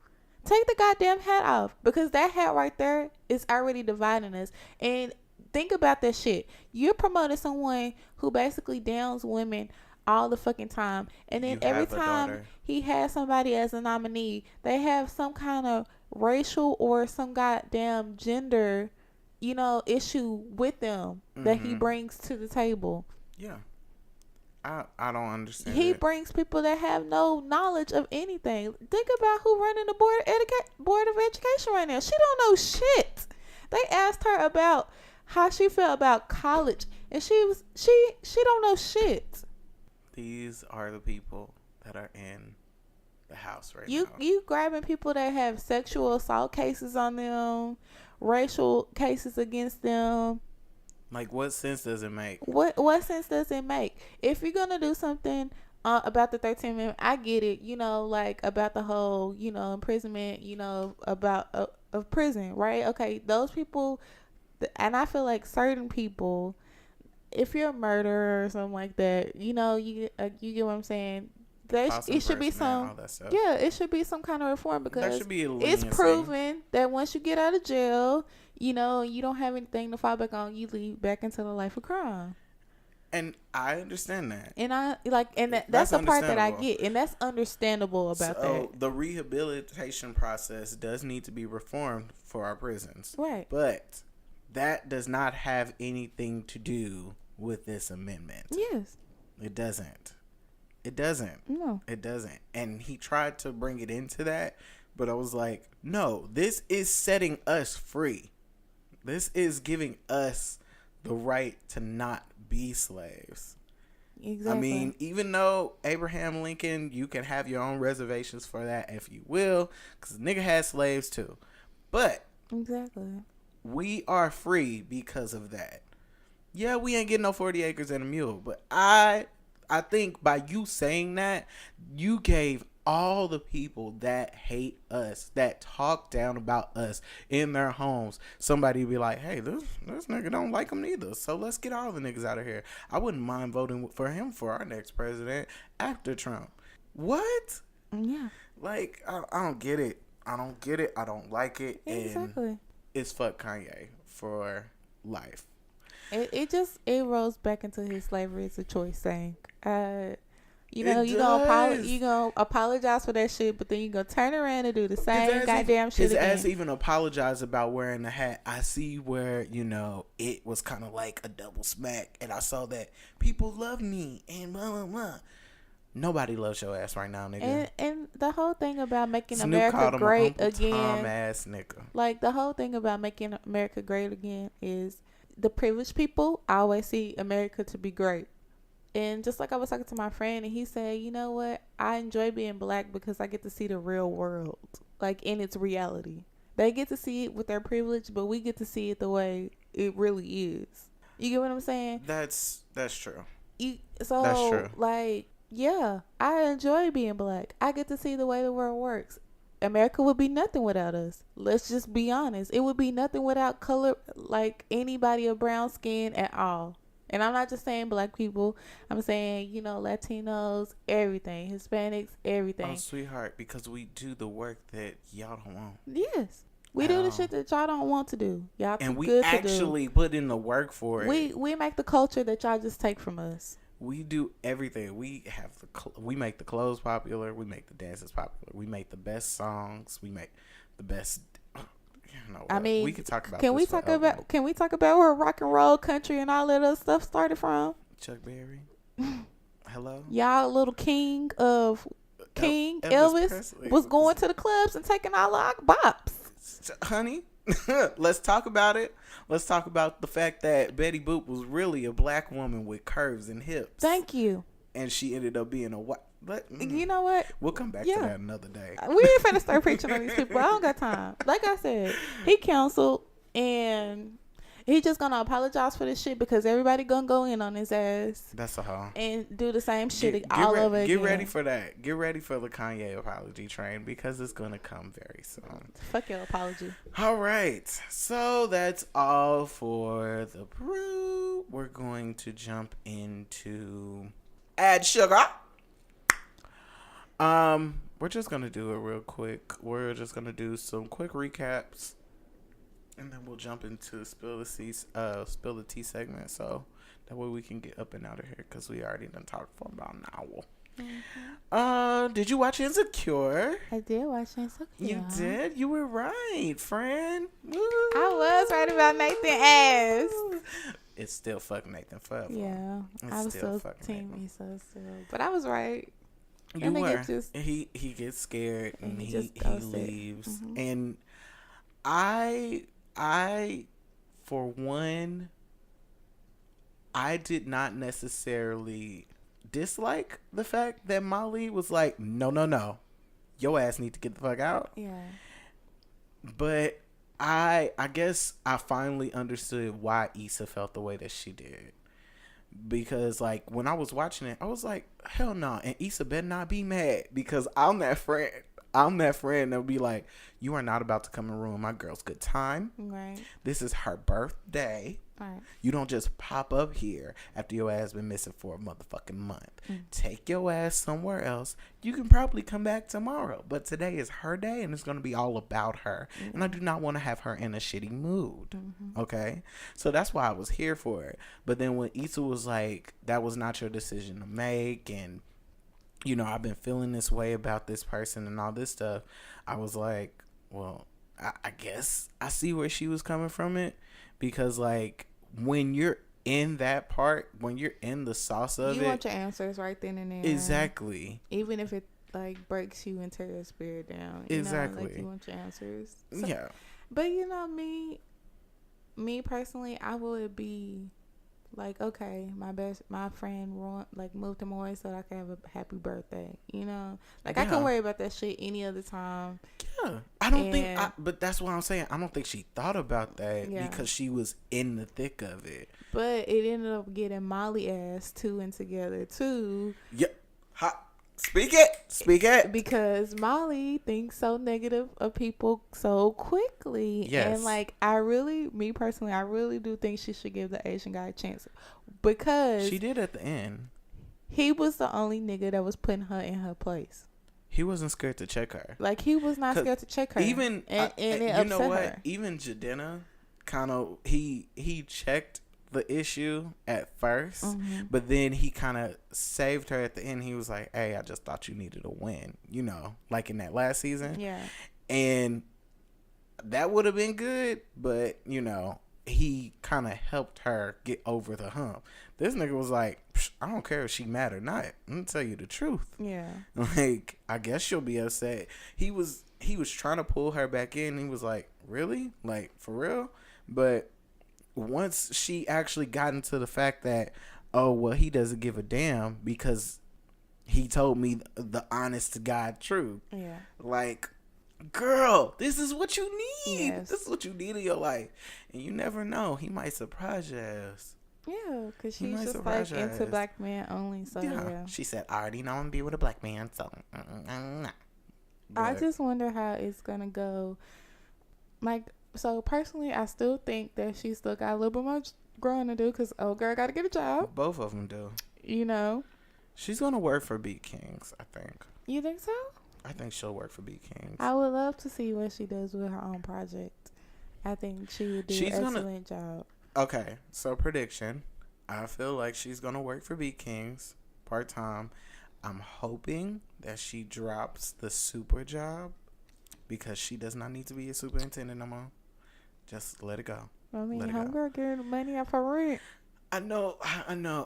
Take the goddamn hat off, because that hat right there is already dividing us. And think about that shit. You're promoting someone who basically downs women all the fucking time, and then every time he has somebody as a nominee, they have some kind of racial or some goddamn gender, issue with them that he brings to the table. Yeah. I don't understand. He brings people that have no knowledge of anything. Think about who running the board of education right now. She don't know shit. They asked her about how she felt about college, and she don't know shit. These are the people that are in the house right now. You grabbing people that have sexual assault cases on them, racial cases against them. Like, what sense does it make? What sense does it make? If you're gonna do something about the 13th Amendment, I get it. Like about the whole, imprisonment. About of prison, right? Okay, those people, and I feel like certain people, if you're a murderer or something like that, you get what I'm saying. It should be it should be some kind of reform, because it's proven that once you get out of jail, you don't have anything to fall back on, you lead back into the life of crime. And I understand that. And that's the part that I get, and that's understandable about that. The rehabilitation process does need to be reformed for our prisons. Right. But that does not have anything to do with this amendment. Yes. It doesn't. It doesn't. No. It doesn't. And he tried to bring it into that, but I was like, no, this is setting us free. This is giving us the right to not be slaves. Exactly. I mean, even though Abraham Lincoln, you can have your own reservations for that if you will, because nigga had slaves too. But exactly, we are free because of that. Yeah, we ain't getting no 40 acres and a mule, but I think by you saying that, you gave all the people that hate us, that talk down about us in their homes, somebody be like, hey, this nigga don't like him neither, so let's get all the niggas out of here. I wouldn't mind voting for him for our next president after Trump. What? Yeah. Like, I don't get it. I don't get it. I don't like it. Exactly. And it's fuck Kanye for life. It rose back into his slavery is a choice thing. You know, It you does. gonna apologize for that shit, but then you gonna turn around and do the same goddamn shit his again. ass even apologized about wearing the hat. I see where, it was kind of like a double smack, and I saw that people love me and blah blah blah. Nobody loves your ass right now, nigga. And the whole thing about making Snoop America called him great Uncle Tom again, ass nigga. like the whole thing about making America great again is the privileged people always see America to be great. And just like I was talking to my friend, and he said, you know what? I enjoy being black because I get to see the real world, like in its reality. They get to see it with their privilege, but we get to see it the way it really is. You get what I'm saying? That's true. That's true. Like, yeah, I enjoy being black. I get to see the way the world works. America would be nothing without us. Let's just be honest. It would be nothing without color, like anybody of brown skin at all. And I'm not just saying black people. I'm saying, Latinos, everything. Hispanics, everything. Oh, sweetheart, because we do the work that y'all don't want. Yes. We do the shit that y'all don't want to do. Y'all too and we good actually to do. put in the work for it. We make the culture that y'all just take from us. We do everything. We have we make the clothes popular. We make the dances popular. We make the best songs. We make the best. I mean, we could talk about. Can we talk about where rock and roll, country, and all that other stuff started from? Chuck Berry. Hello. Y'all little king of King Elvis Elvis was going to the clubs and taking all our bops. Honey, let's talk about it. Let's talk about the fact that Betty Boop was really a black woman with curves and hips. Thank you. And she ended up being a white. You know what? We'll come back to that another day. We ain't finna start preaching on these people. I don't got time. Like I said, he canceled, and he just gonna apologize for this shit because everybody gonna go in on his ass. That's a hoe. And do the same shit all over again. Get ready for that. Get ready for the Kanye apology train because it's gonna come very soon. Fuck your apology. All right. So that's all for the brew. We're going to jump into add sugar. We're just gonna do it real quick. We're just gonna do some quick recaps, and then we'll jump into spill the tea segment. So that way we can get up and out of here because we already done talked for about an hour. Mm-hmm. Did you watch Insecure? I did watch Insecure. You did? You were right, friend. Woo. I was right about Nathan ass. It's still fucking Nathan forever. Yeah, I was still team me, so still. But I was right. You were. He gets scared and he leaves. Mm-hmm. And I for one, I did not necessarily dislike the fact that Molly was like, no, your ass need to get the fuck out. Yeah. But I guess I finally understood why Issa felt the way that she did. Because, like, when I was watching it, I was like, hell no. And Issa better not be mad because I'm that friend. I'm that friend that'll be like, you are not about to come and ruin my girl's good time. Right. This is her birthday. Right. You don't just pop up here after your ass been missing for a motherfucking month. Take your ass somewhere else. You can probably come back tomorrow. But today is her day and it's going to be all about her. Mm-hmm. And I do not want to have her in a shitty mood. Mm-hmm. Okay? So that's why I was here for it. But then when Issa was like, that was not your decision to make, and I've been feeling this way about this person and all this stuff, I was like, well, I guess I see where she was coming from it. Because, like, when you're in that part, when you're in the sauce of you want your answers right then and there. Exactly. Even if it, like, breaks you and tears your spirit down. Exactly. Like, you want your answers. So, yeah. But, me personally, I would be like, okay, my friend moved him away so that I can have a happy birthday. I can worry about that shit any other time. Yeah, I don't think. But that's what I'm saying. I don't think she thought about that because she was in the thick of it. But it ended up getting Molly ass two and together too. Yeah, speak it. Because Molly thinks so negative of people so quickly. Yes. And me personally, I really do think she should give the Asian guy a chance because she did at the end. He was the only nigga that was putting her in her place. He wasn't scared to check her. Like, he was not scared to check her. Even and it upset her. Even Jadena, kind of he checked the issue at first, but then he kind of saved her at the end. He was like, hey, I just thought you needed a win, you know, like in that last season. Yeah. And that would have been good, but, you know, he kind of helped her get over the hump. This nigga was like, I don't care if she mad or not. I'm gonna tell you the truth. Yeah. Like, I guess she'll be upset. He was trying to pull her back in. He was like, really? Like, for real? But once she actually got into the fact that, oh, well, he doesn't give a damn because he told me the honest to God truth. Yeah. Like, girl, this is what you need. Yes. This is what you need in your life. And you never know. He might surprise your ass. Yeah, because He she's might just surprise like your into ass. black men only. So yeah. She said, I already know I'm going to be with a black man, so. I But just wonder how it's going to go. Like, so personally, I still think that she still got a little bit more growing to do because old girl got to get a job. both of them do. You know? She's going to work for Beat Kings, I think. You think so? I think she'll work for Beat Kings. I would love to see what she does with her own project. I think she would do an excellent job. Okay, so prediction. I feel like she's going to work for Beat Kings part-time. I'm hoping that she drops the super job because she does not need to be a superintendent no more. Just let it go. I mean, Let it go. homegirl getting money off her rent. I know.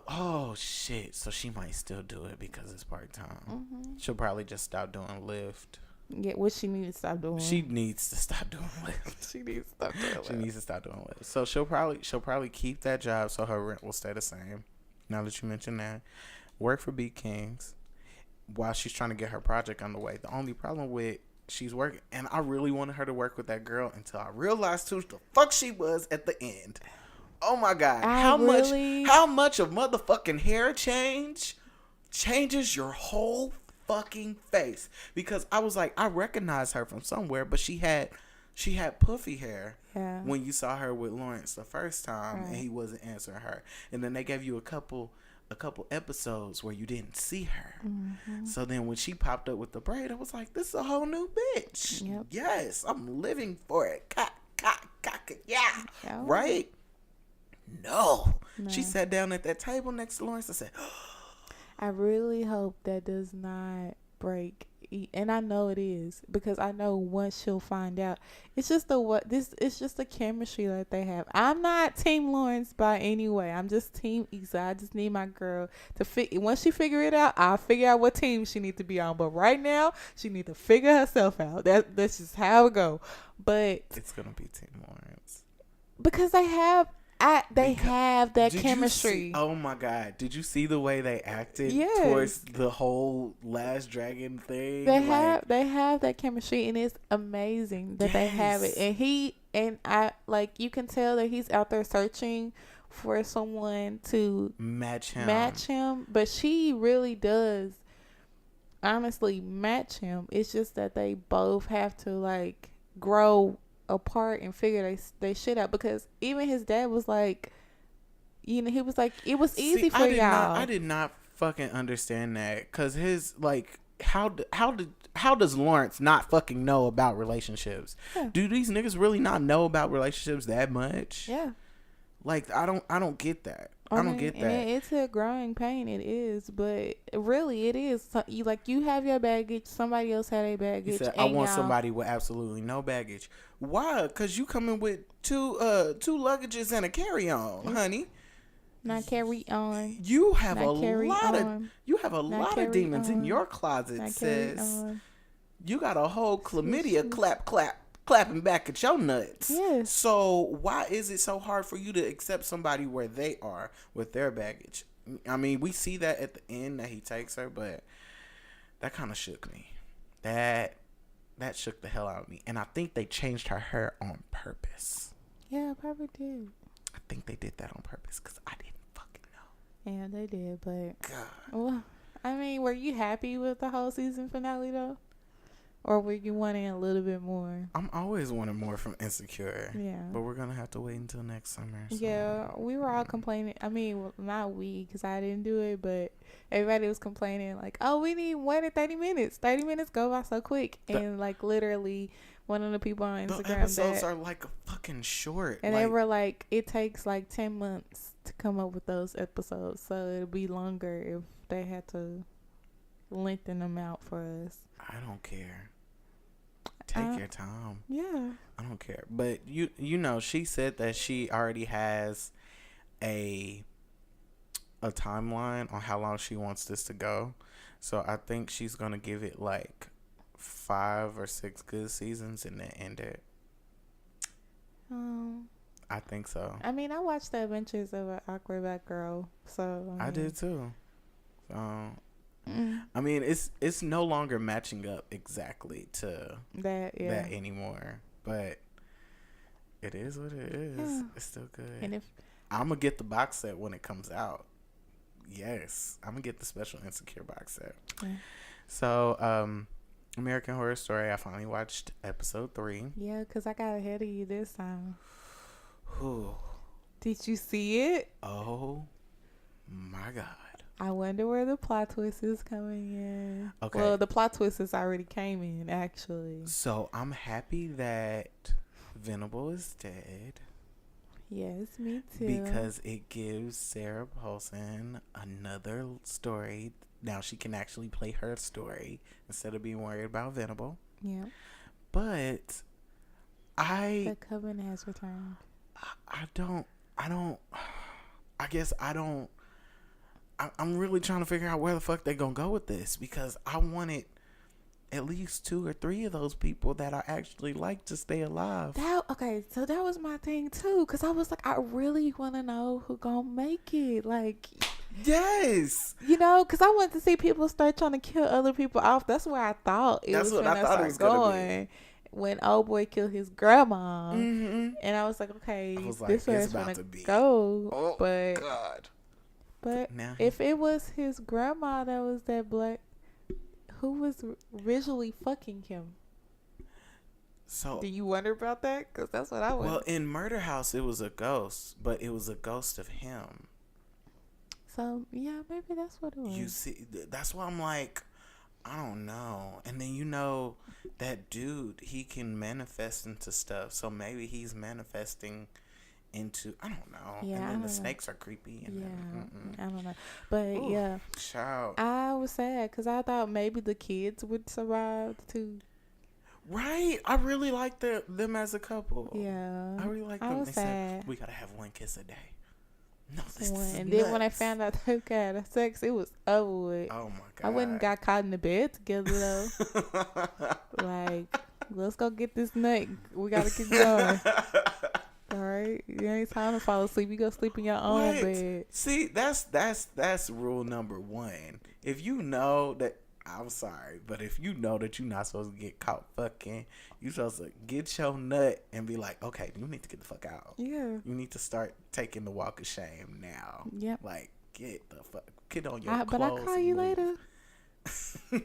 Oh, shit. So she might still do it because it's part-time. Mm-hmm. She'll probably just stop doing Lyft. Yeah, what she needs to stop doing. She needs to stop doing Lyft. She needs to stop doing She needs to stop doing Lyft. So she'll probably keep that job so her rent will stay the same. Now that you mention that, work for Beat Kings while she's trying to get her project underway. The only problem with she's working, and I really wanted her to work with that girl until I realized who the fuck she was at the end. Oh my God. How much of motherfucking hair changes your whole fucking face? Because I was like, I recognize her from somewhere, but she had puffy hair when you saw her with Lawrence the first time, and he wasn't answering her. And then they gave you a couple episodes where you didn't see her. Mm-hmm. So then when she popped up with the braid, I was like, this is a whole new bitch. Yep. Yes, I'm living for it. Yeah. Yep. Right? No. She sat down at that table next to Lawrence and said, I really hope that does not break. And I know it is, because I know once she'll find out, it's just the chemistry that they have. I'm not Team Lawrence by any way. I'm just Team Issa. I just need my girl to once she figure it out, I'll figure out what team she needs to be on. But right now, she needs to figure herself out. That's just how it go. But it's gonna be Team Lawrence because they have that chemistry. Oh my God. Did you see the way they acted towards the whole Last Dragon thing? They have that chemistry, and it's amazing that they have it. And you can tell that he's out there searching for someone to match him. But she really does honestly match him. It's just that they both have to grow apart and figure they shit out, because even his dad was like, he was like, it was easy for y'all. I did not fucking understand that, because his how does Lawrence not fucking know about relationships? Do these niggas really not know about relationships that much? I don't get that. I don't get that. And it's a growing pain. It is, but really, it is. You have your baggage. Somebody else had a baggage. He said, I want somebody with absolutely no baggage. Why? Because you coming with two luggages and a carry-on, honey. Not carry on. You have a lot of demons in your closet, sis. You got a whole chlamydia clapping back at your nuts. Yes. So why is it so hard for you to accept somebody where they are with their baggage? I mean, we see that at the end that he takes her, but that kind of shook me. That shook the hell out of me. And I think they changed her hair on purpose. Yeah, probably did. I think they did that on purpose because I didn't fucking know. Yeah, they did, but God. Well, I mean, were you happy with the whole season finale though? Or were you wanting a little bit more? I'm always wanting more from Insecure. Yeah. But we're going to have to wait until next summer. So. Yeah, we were all complaining. I mean, not we, because I didn't do it, but everybody was complaining oh, we need more than 30 minutes. 30 minutes go by so quick. And literally one of the people on Instagram the episodes are like a fucking fucking short. And they were like, it takes like 10 months to come up with those episodes. So it'll be longer if they had to lengthen them out for us. I don't care. Take your time. Yeah. I don't care. But you know, she said that she already has a timeline on how long she wants this to go. So I think she's gonna give it like 5 or 6 good seasons and then end it. I think so. I mean, I watched The Adventures of an Awkward Black Girl, so I did too. So I mean, it's no longer matching up exactly to that anymore. But it is what it is. Yeah. It's still good. And if I'm gonna get the box set when it comes out. Yes, I'm gonna get the special Insecure box set. Yeah. So, American Horror Story. I finally watched episode 3. Yeah, because I got ahead of you this time. Ooh. Did you see it? Oh my God. I wonder where the plot twist is coming in. Okay. Well, the plot twist has already came in, actually. So I'm happy that Venable is dead. Yes, me too. Because it gives Sarah Paulson another story. Now she can actually play her story instead of being worried about Venable. Yeah. But the Coven has returned. I'm really trying to figure out where the fuck they gonna go with this, because I wanted at least 2 or 3 of those people that I actually like to stay alive. So that was my thing too, because I was like, I really want to know who gonna make it. Like, yes, you know, because I wanted to see people start trying to kill other people off. That's where I thought it was going. When old boy killed his grandma, and I was like, okay, this is where it's gonna go. Oh, but God. But if it was his grandma that was that black, who was visually fucking him? So do you wonder about that? Because that's what I wonder. Well, in Murder House, it was a ghost, but it was a ghost of him. So, yeah, maybe that's what it was. You see, that's why I'm like, I don't know. And then, you know, that dude, he can manifest into stuff. So maybe he's manifesting into, I don't know. Yeah, and then the snakes are creepy. And I don't know. But, ooh, yeah. Child. I was sad because I thought maybe the kids would survive too. Right. I really like them as a couple. Yeah. I really like them. I was sad. Said, we got to have one kiss a day. No, this is and nuts. then when I found out they had sex, it was over with. Oh my God. I wouldn't got caught in the bed together though. Like, let's go get this nut. We gotta keep going. All right, you ain't time to fall asleep. You go sleep in your own bed. See, that's rule number 1. If you know that, I'm sorry, but if you know that you're not supposed to get caught fucking, you're supposed to get your nut and be like, okay, you need to get the fuck out. Yeah. You need to start taking the walk of shame now. Yep. Like, get on your clothes. But I'll call you later. I'll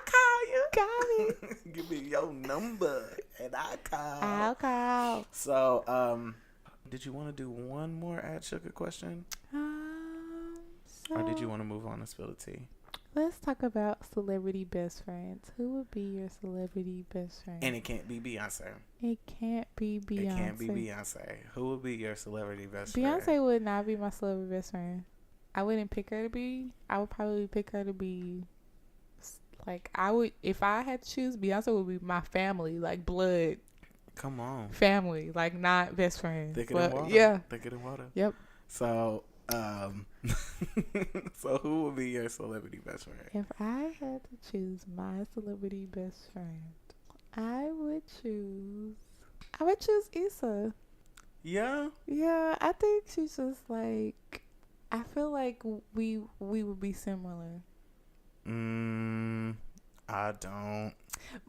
call you. Call me. Give me your number and I'll call. So, did you want to do one more Add Sugar question? Or did you want to move on to Spill the Tea? Let's talk about celebrity best friends. Who would be your celebrity best friend? And it can't be Beyonce. It can't be Beyonce. It can't be Beyonce. Who would be your celebrity best friend? friend? Beyonce would not be my celebrity best friend. I wouldn't pick her to be. I would probably pick her to be, like, I would, if I had to choose, Beyonce would be my family, like blood. Come on. Family, like not best friend. Thicker than water. Yeah. Thicker than water. Yep. So, so who would be your celebrity best friend? If I had to choose my celebrity best friend, I would choose Issa. Yeah? Yeah, I think she's just like, I feel like we would be similar. I don't.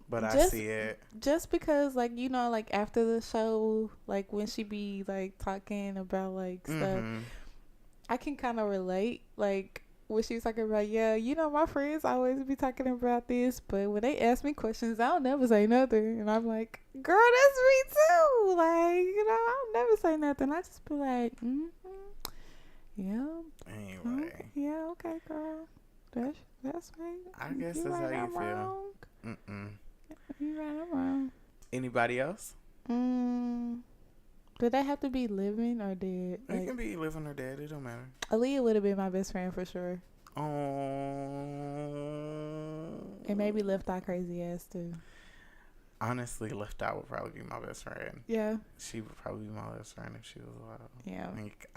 But I see it. Just because, like, you know, like after the show, like when she be like talking about like stuff, I can kind of relate. Like when she's talking about, yeah, you know, my friends always be talking about this, but when they ask me questions, I don't never say nothing. And I'm like, girl, that's me too. Like, you know, I'll never say nothing. I just be like, yeah. Anyway. Yeah, okay, girl. That's right. I guess that's how you feel. You right, I'm wrong. Anybody else? Do they have to be living or dead? It can be living or dead. It don't matter. Aaliyah would have been my best friend for sure. Oh. And maybe Left Eye crazy ass too. Honestly, Left Eye would probably be my best friend. Yeah. She would probably be my best friend if she was alive. Yeah. Like,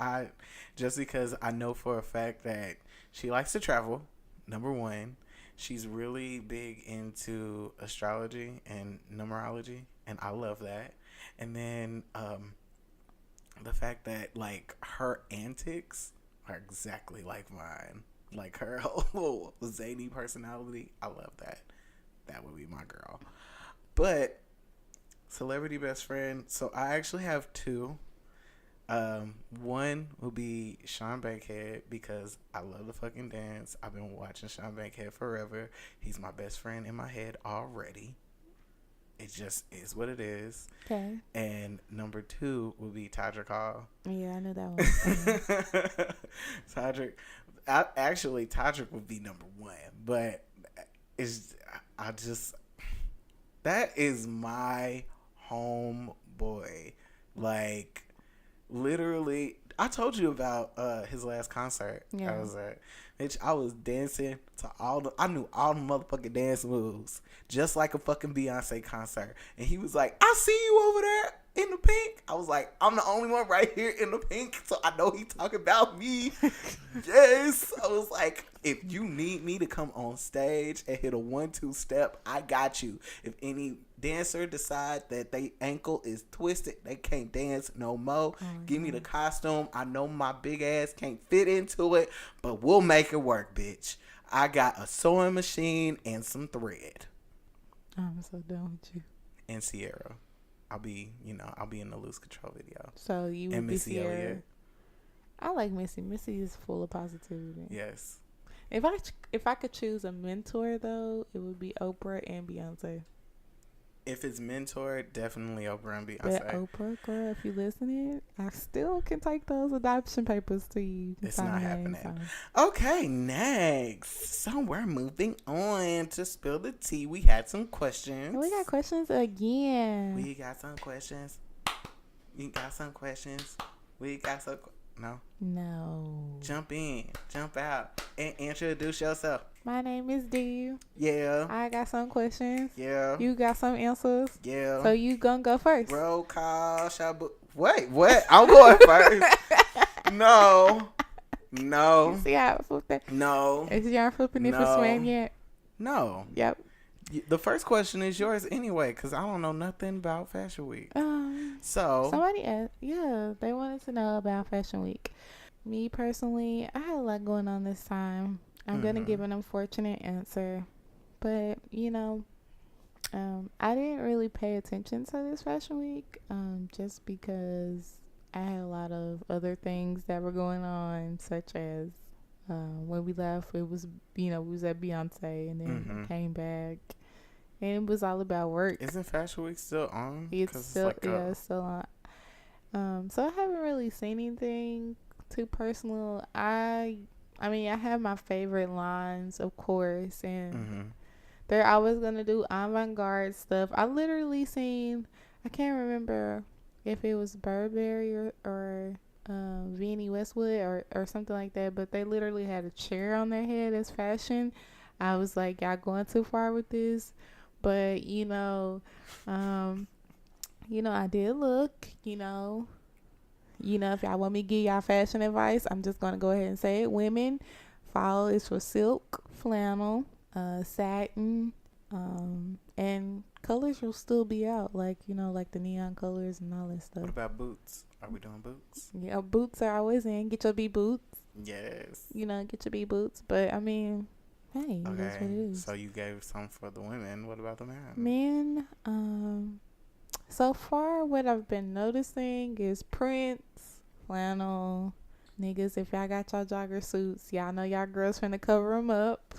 just because I know for a fact that she likes to travel, number one. She's really big into astrology and numerology, and I love that. And then the fact that, like, her antics are exactly like mine. Like, her whole zany personality, I love that. That would be my girl. But celebrity best friend, so I actually have two. One will be Sean Bankhead because I love the fucking dance. I've been watching Sean Bankhead forever. He's my best friend in my head already. It just is what it is. Okay. And number two will be Todrick Hall. Yeah, I knew that one. Todrick would be number one, but that is my homeboy. Like, literally, I told you about his last concert. Yeah. I was at, bitch, I was dancing to I knew all the motherfucking dance moves, just like a fucking Beyonce concert. And he was like, I see you over there in the pink. I was like, I'm the only one right here in the pink, so I know he talking about me. Yes. I was like, if you need me to come on stage and hit a 1-2 step, I got you. If any dancer decide that they ankle is twisted, they can't dance no more, give me the costume. I know my big ass can't fit into it, but we'll make it work, bitch. I got a sewing machine and some thread. I'm so done with you. And Sierra. I'll be in the Lose Control video. So you would be Sierra. I like Missy. Missy is full of positivity. Yes. If I could choose a mentor though, it would be Oprah and Beyonce. If it's mentor, definitely Oprah and Beyonce. But Oprah, girl, if you listening, I still can take those adoption papers to you. It's not happening. Okay, next. So we're moving on to spill the tea. We had some questions. We got questions again. We got some questions. You got some questions. We got some. No. Jump in, jump out, and introduce yourself. My name is D. Yeah. I got some questions. Yeah. You got some answers. Yeah. So you gonna go first. Roll call. Wait, what? I'm going first. No. You see how I flipped that? No. Is y'all flipping it for Swam yet? No. Yep. The first question is yours anyway, because I don't know nothing about Fashion Week. So somebody asked, they wanted to know about Fashion Week. Me personally, I had a lot going on this time. I'm gonna give an unfortunate answer, but I didn't really pay attention to this Fashion Week, just because I had a lot of other things that were going on, such as when we left, it was we was at Beyonce, and then came back, and it was all about work. Isn't Fashion Week still on? It's still it's still on. So I haven't really seen anything too personal. I have my favorite lines, of course, and they're always gonna do avant-garde stuff. I literally seen, I can't remember if it was Burberry or Kanye Westwood or something like that, but they literally had a chair on their head as fashion. I was like, y'all going too far with this, but I did look, if y'all want me to give y'all fashion advice, I'm just gonna go ahead and say it. Women, fall is for silk, flannel, satin, and colors will still be out, like the neon colors and all that stuff. What about boots? Are we doing boots? Yeah, boots are always in. Get your B boots. Yes. Get your B boots. But hey, okay. That's what it is. So you gave some for the women. What about the men? Men, so far what I've been noticing is prints, flannel. Niggas, if y'all got y'all jogger suits, y'all know y'all girls finna cover them up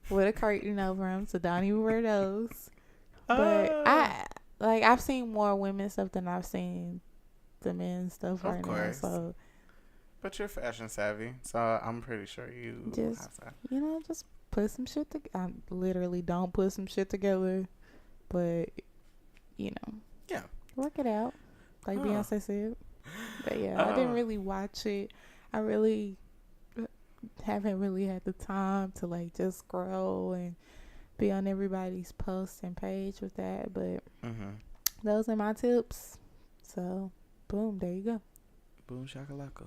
with a curtain over them, so don't even wear those. But I've seen more women stuff than I've seen the men stuff right now. So, but you're fashion savvy, so I'm pretty sure you just have just put some shit together. I literally don't put some shit together, but yeah, work it out. like Beyonce said. But yeah, I didn't really watch it. I really haven't really had the time to like just scroll and be on everybody's post and page with that. But those are my tips. So, boom, there you go. Boom shakalaka.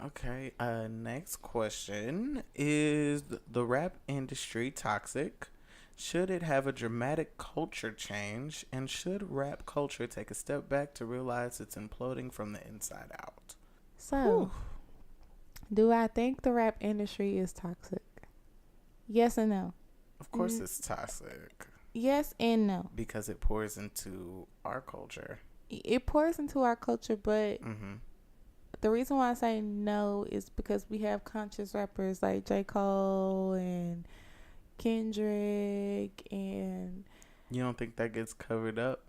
Okay, next question is the rap industry toxic? Should it have a dramatic culture change? And should rap culture take a step back to realize it's imploding from the inside out? So, do I think the rap industry is toxic? Yes and no. Of course it's toxic. Yes and no. Because it pours into our culture. It pours into our culture, but the reason why I say no is because we have conscious rappers like J. Cole and Kendrick, and you don't think that gets covered up?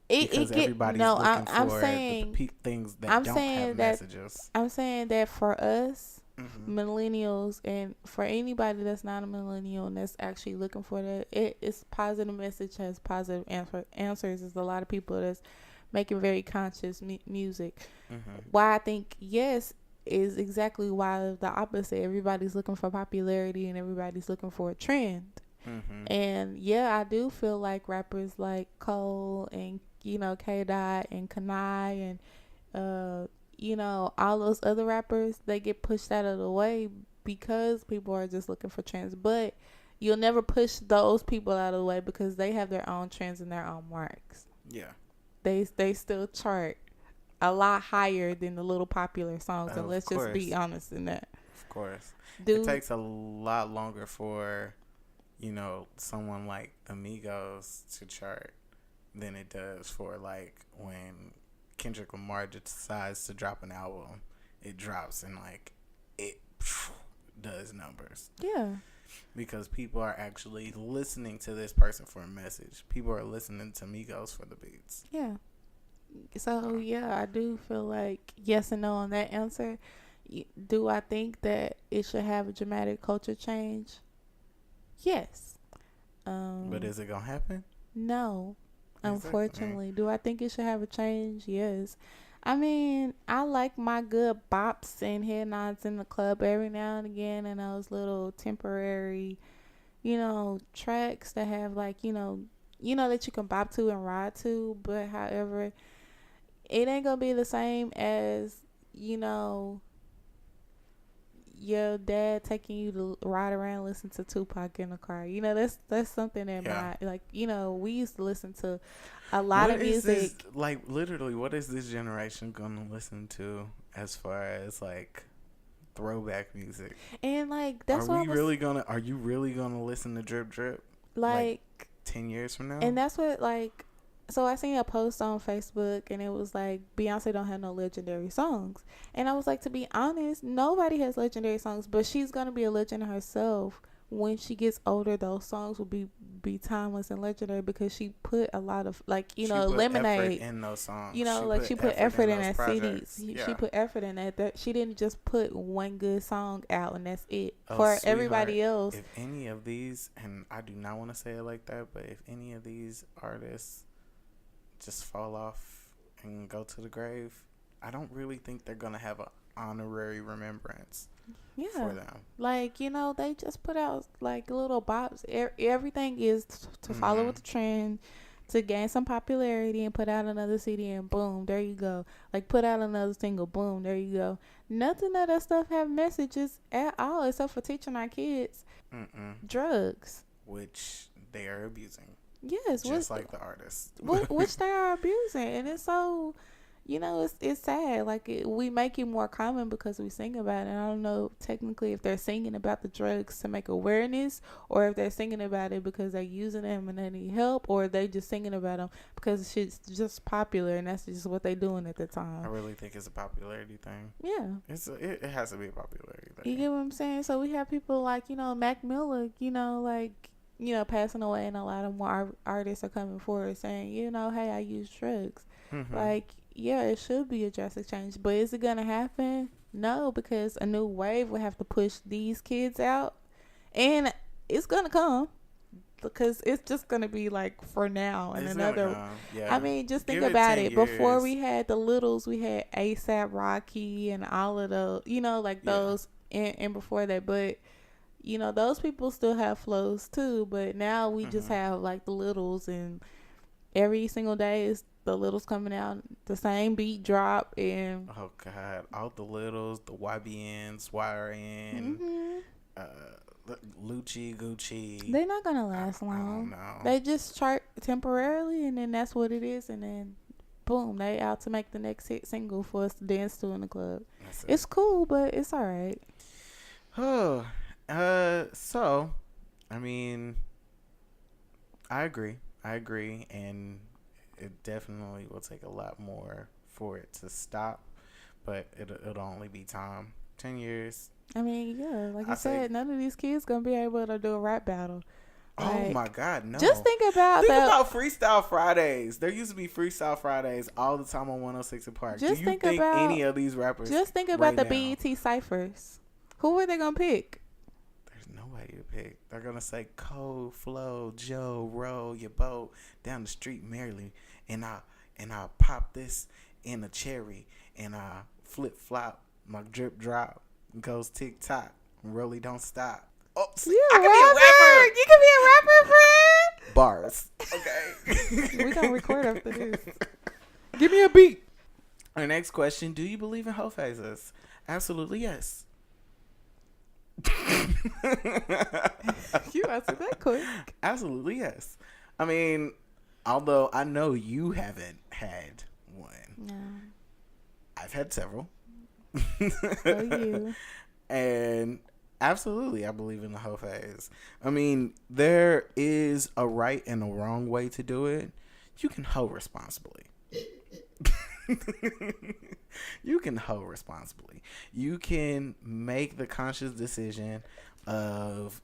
Everybody's looking for the things that don't have messages. I'm saying that for us, millennials, and for anybody that's not a millennial and that's actually looking for that, it's positive message, has positive answers. There's a lot of people that's making very conscious music. Why I think yes is exactly why the opposite. Everybody's looking for popularity and everybody's looking for a trend. And yeah, I do feel like rappers like Cole and K Dot and Kanye and all those other rappers, they get pushed out of the way because people are just looking for trends. But you'll never push those people out of the way because they have their own trends and their own marks. Yeah. They still chart a lot higher than the little popular songs, and let's just be honest in that. Of course. It takes a lot longer for, someone like Amigos to chart than it does for, like, when Kendrick Lamar decides to drop an album. It drops and, like, it does numbers. Yeah. Because people are actually listening to this person for a message. People are listening to Migos for the beats. Yeah. So, yeah, I do feel like yes and no on that answer. Do I think that it should have a dramatic culture change? Yes. But is it going to happen? No. Unfortunately. Do I think it should have a change? Yes. I mean, I like my good bops and head nods in the club every now and again, and those little temporary, tracks that have like, that you can bop to and ride to. But however, it ain't gonna be the same as, your dad taking you to ride around and listen to Tupac in the car. That's something that we used to listen to a lot of music. Literally, what is this generation gonna listen to as far as like throwback music? And like that's are you really gonna listen to Drip Drip like 10 years from now? And that's what so I seen a post on Facebook and it was like Beyonce don't have no legendary songs. And I was like, to be honest, nobody has legendary songs, but she's gonna be a legend herself. When she gets older, those songs will be timeless and legendary because she put a lot of Lemonade in those songs. She put effort in that projects. CDs. She put effort in that. She didn't just put one good song out and that's it. For everybody else, if any of these, and I do not want to say it like that, but if any of these artists just fall off and go to the grave, I don't really think they're gonna have an honorary remembrance. For them. They just put out like little bops. Everything is to follow with the trend, to gain some popularity and put out another CD and boom, there you go. Like put out another single, boom, there you go. Nothing of that stuff have messages at all except for teaching our kids drugs. Which they are abusing. Yes. Just like the artists. Which they are abusing. And it's so... it's sad. Like we make it more common because we sing about it. And I don't know technically if they're singing about the drugs to make awareness, or if they're singing about it because they're using them and they need help, or they just singing about them because shit's just popular and that's just what they doing at the time. I really think it's a popularity thing. Yeah, it has to be a popularity thing. You get what I'm saying? So we have people like Mac Miller, passing away, and a lot of more artists are coming forward saying, hey, I use drugs. Yeah, it should be a drastic change, but is it gonna happen? No, because a new wave will have to push these kids out, and it's gonna come. because it's just gonna be like for now and It's another. never gonna, yeah. I mean, just think Give it about 10 it. Before years. we had the littles, we had ASAP Rocky and all of those, like Yeah. those, and before that, but. Those people still have flows too, but now we just have like the littles, and every single day is the littles coming out, the same beat drop, and Oh God, all the littles, the YBNs, YRN, Lucci, Gucci. they're not gonna last long. I don't know. They just chart temporarily, and then that's what it is, and then boom, they out to make the next hit single for us to dance to in the club. It's cool, but it's all right. Oh. So, I mean, I agree, and it definitely will take a lot more for it to stop, but it'll only be time. 10 years. I mean, yeah, like you said, none of these kids gonna be able to do a rap battle. Oh my God, no! Just think about Freestyle Fridays. There used to be Freestyle Fridays all the time on 106 and Park. Just Do you think think about any of these rappers? Just think about the now, BET ciphers. Who were they gonna pick? Nobody to pick. They're gonna say Cole, Flo, Joe, row your boat down the street merrily, and I pop this in a cherry, and I flip flop, my drip drop goes tick tock, really don't stop. Oh, see, I can be a rapper. You can be a rapper, friend. Bars. Okay. We gonna record after this. Give me a beat. Our next question: do you believe in hoe phases? Absolutely yes. You answered that quick. Absolutely yes. I mean, although I know you haven't had one. No. I've had several. So you. And absolutely, I believe in the hoe phase. I mean, there is a right and a wrong way to do it. You can hoe responsibly. You can hoe responsibly. You can make the conscious decision of,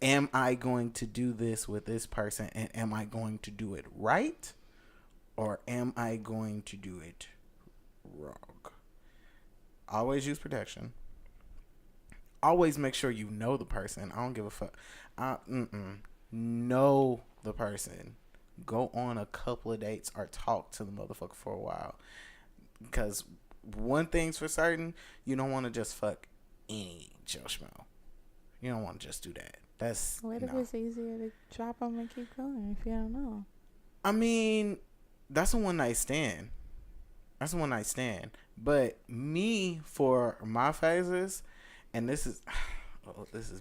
am I going to do this with this person, and am I going to do it right, or am I going to do it wrong? Always use protection. Always make sure you know the person. I don't give a fuck. Know the person. Go on a couple of dates or talk to the motherfucker for a while. Because one thing's for certain, you don't want to just fuck any Joe Schmo. You don't want to just do that. What if it's easier to drop them and keep going if you don't know? I mean, that's a one night stand. But me, for my phases, and this is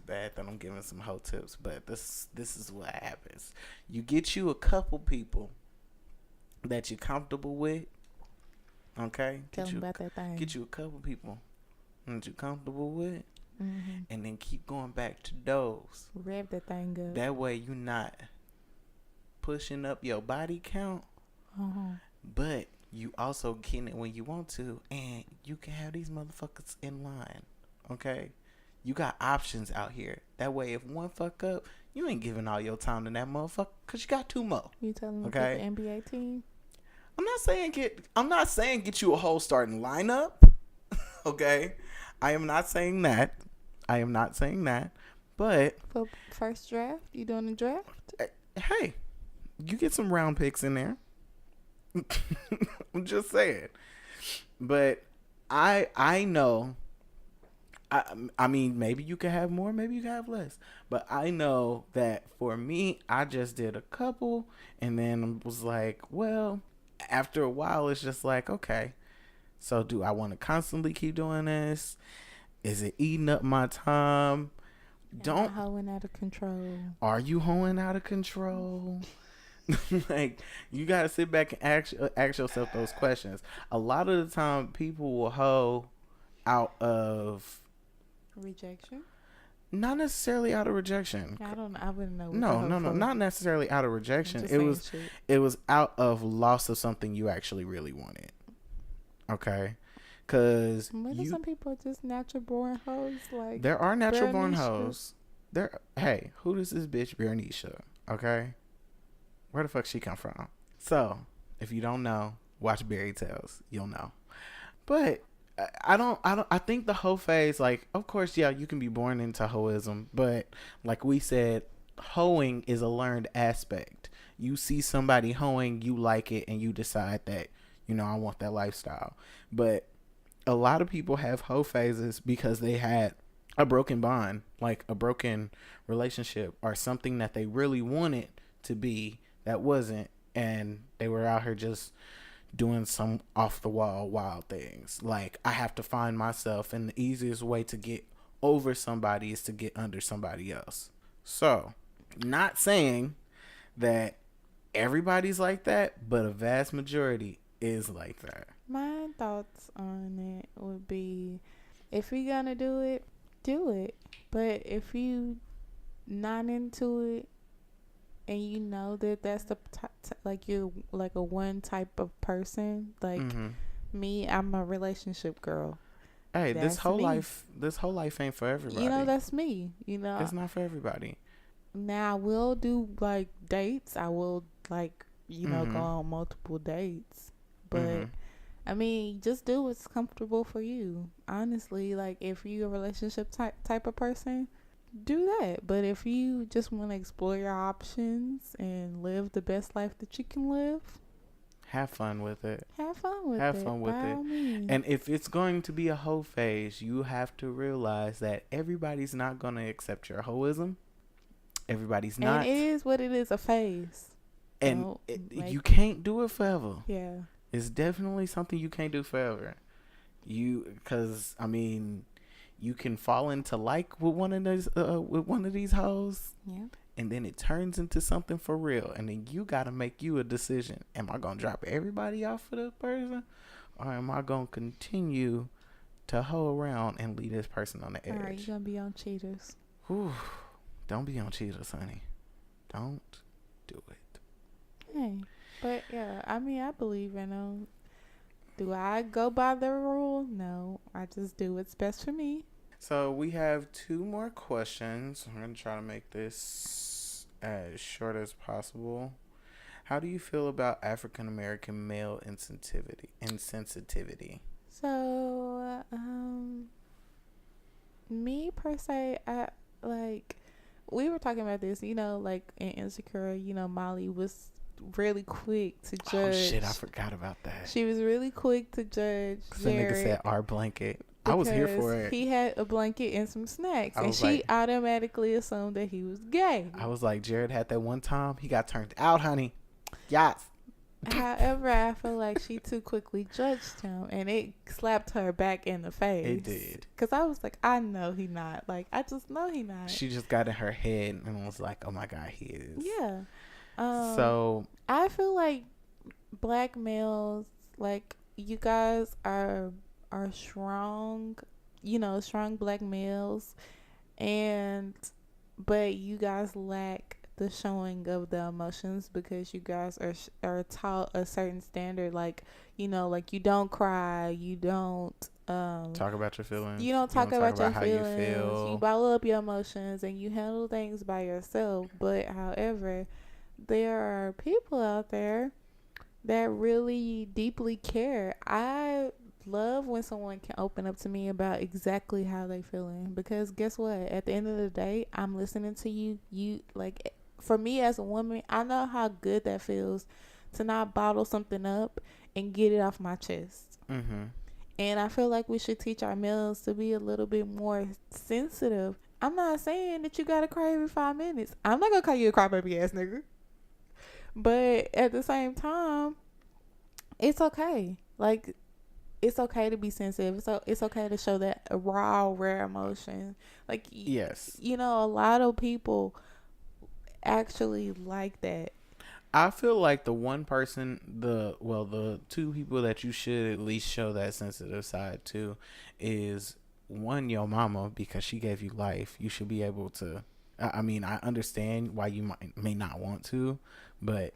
bad that I'm giving some hoe tips, but this is what happens. You get you a couple people that you're comfortable with. Okay? Tell them about that thing. Get you a couple people that you're comfortable with. Mm-hmm. And then keep going back to those. Rev that thing up. That way you're not pushing up your body count, but you also getting it when you want to, and you can have these motherfuckers in line. Okay? You got options out here. That way, if one fuck up, you ain't giving all your time to that motherfucker, because you got two more. You telling me okay? The NBA team? I'm not saying get you a whole starting lineup. Okay? I am not saying that. But for first draft, you doing a draft? Hey, you get some round picks in there. I'm just saying. But I know. I mean, maybe you can have more, maybe you can have less. But I know that for me, I just did a couple, and then was like, well, after a while, it's just like, okay, so do I want to constantly keep doing this? Is it eating up my time? Don't hoeing out of control. Are you hoeing out of control? Like, you gotta sit back and ask yourself those questions. A lot of the time, people will hoe out of rejection. Not necessarily out of rejection. I don't know. I wouldn't know. No, not necessarily out of rejection. It was out of loss of something you actually really wanted. Okay. Because some people are just natural born hoes. Like, there are natural born hoes. Hey, who is this bitch Bernicia? Okay, where the fuck she come from? So if you don't know, watch Berry Tales. You'll know. But I think the hoe phase, like, of course, yeah, you can be born into hoism, but like we said hoeing is a learned aspect. You see somebody hoeing, you like it, and you decide that, I want that lifestyle. But a lot of people have hoe phases because they had a broken bond, like a broken relationship or something that they really wanted to be that wasn't, and they were out here just doing some off the wall wild things. Like, I have to find myself, and the easiest way to get over somebody is to get under somebody else. So, not saying that everybody's like that, but a vast majority is like that. My thoughts on it would be, if you're gonna do it, do it. But if you not into it, and you know that that's the like, you're like a one type of person, like me, I'm a relationship girl. Hey, this whole life ain't for everybody. That's me. It's not for everybody. Now I will do like dates. I will like go on multiple dates, but I mean, just do what's comfortable for you. Honestly, like, if you're a relationship type of person, do that. But if you just want to explore your options and live the best life that you can live, have fun with it. Have fun with it. And if it's going to be a hoe phase, you have to realize that everybody's not going to accept your hoism. Everybody's not. And it is what it is, a phase. And you can't do it forever. Yeah. It's definitely something you can't do forever. Because I mean, you can fall into like with one of these hoes, and then it turns into something for real, and then you gotta make you a decision. Am I gonna drop everybody off for this person, or am I gonna continue to hoe around and leave this person on the edge? All right, you gonna be on cheaters. Whew. Don't be on cheaters, honey. Don't do it. Hey. But yeah, I mean, I believe in them. Do I go by the rule? No, I just do what's best for me. So we have 2 more questions. I'm going to try to make this as short as possible. How do you feel about African American male insensitivity? So, me per se, I like, we were talking about this, like in Insecure, Molly was really quick to judge. Oh shit, I forgot about that. She was really quick to judge Jared. The nigga said our blanket. I was here for it. He had a blanket and some snacks, and she automatically assumed that he was gay. I was like, Jared had that one time. He got turned out, honey. Yes. However, I feel like she too quickly judged him, and it slapped her back in the face. It did. Because I was like, I know he not. Like, I just know he not. She just got in her head and was like, oh my God, he is. Yeah. So I feel like black males, like, you guys are strong, strong black males, but you guys lack the showing of the emotions because you guys are taught a certain standard, like, like, you don't cry, you don't talk about your feelings, you don't talk about your how feelings, you feel, you bottle up your emotions, and you handle things by yourself. But however, there are people out there that really deeply care. I love when someone can open up to me about exactly how they feeling, because guess what? At the end of the day, I'm listening to you. You, like, for me as a woman, I know how good that feels to not bottle something up and get it off my chest. And I feel like we should teach our males to be a little bit more sensitive. I'm not saying that you gotta cry every 5 minutes. I'm not gonna call you a crybaby ass nigga. But at the same time, it's okay. Like, it's okay to be sensitive. So it's okay to show that raw, rare emotion. Like, yes, a lot of people actually like that. I feel like the two people that you should at least show that sensitive side to is, one, your mama, because she gave you life. You should be able to. I mean, I understand why you may not want to, but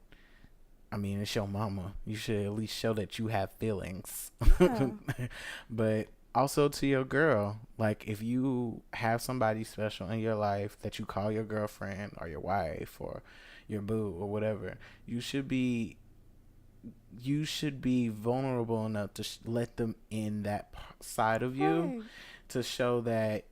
I mean, it's your mama. You should at least show that you have feelings. Yeah. But also to your girl, like, if you have somebody special in your life that you call your girlfriend or your wife or your boo or whatever, you should be vulnerable enough to let them in that side of you, right, to show that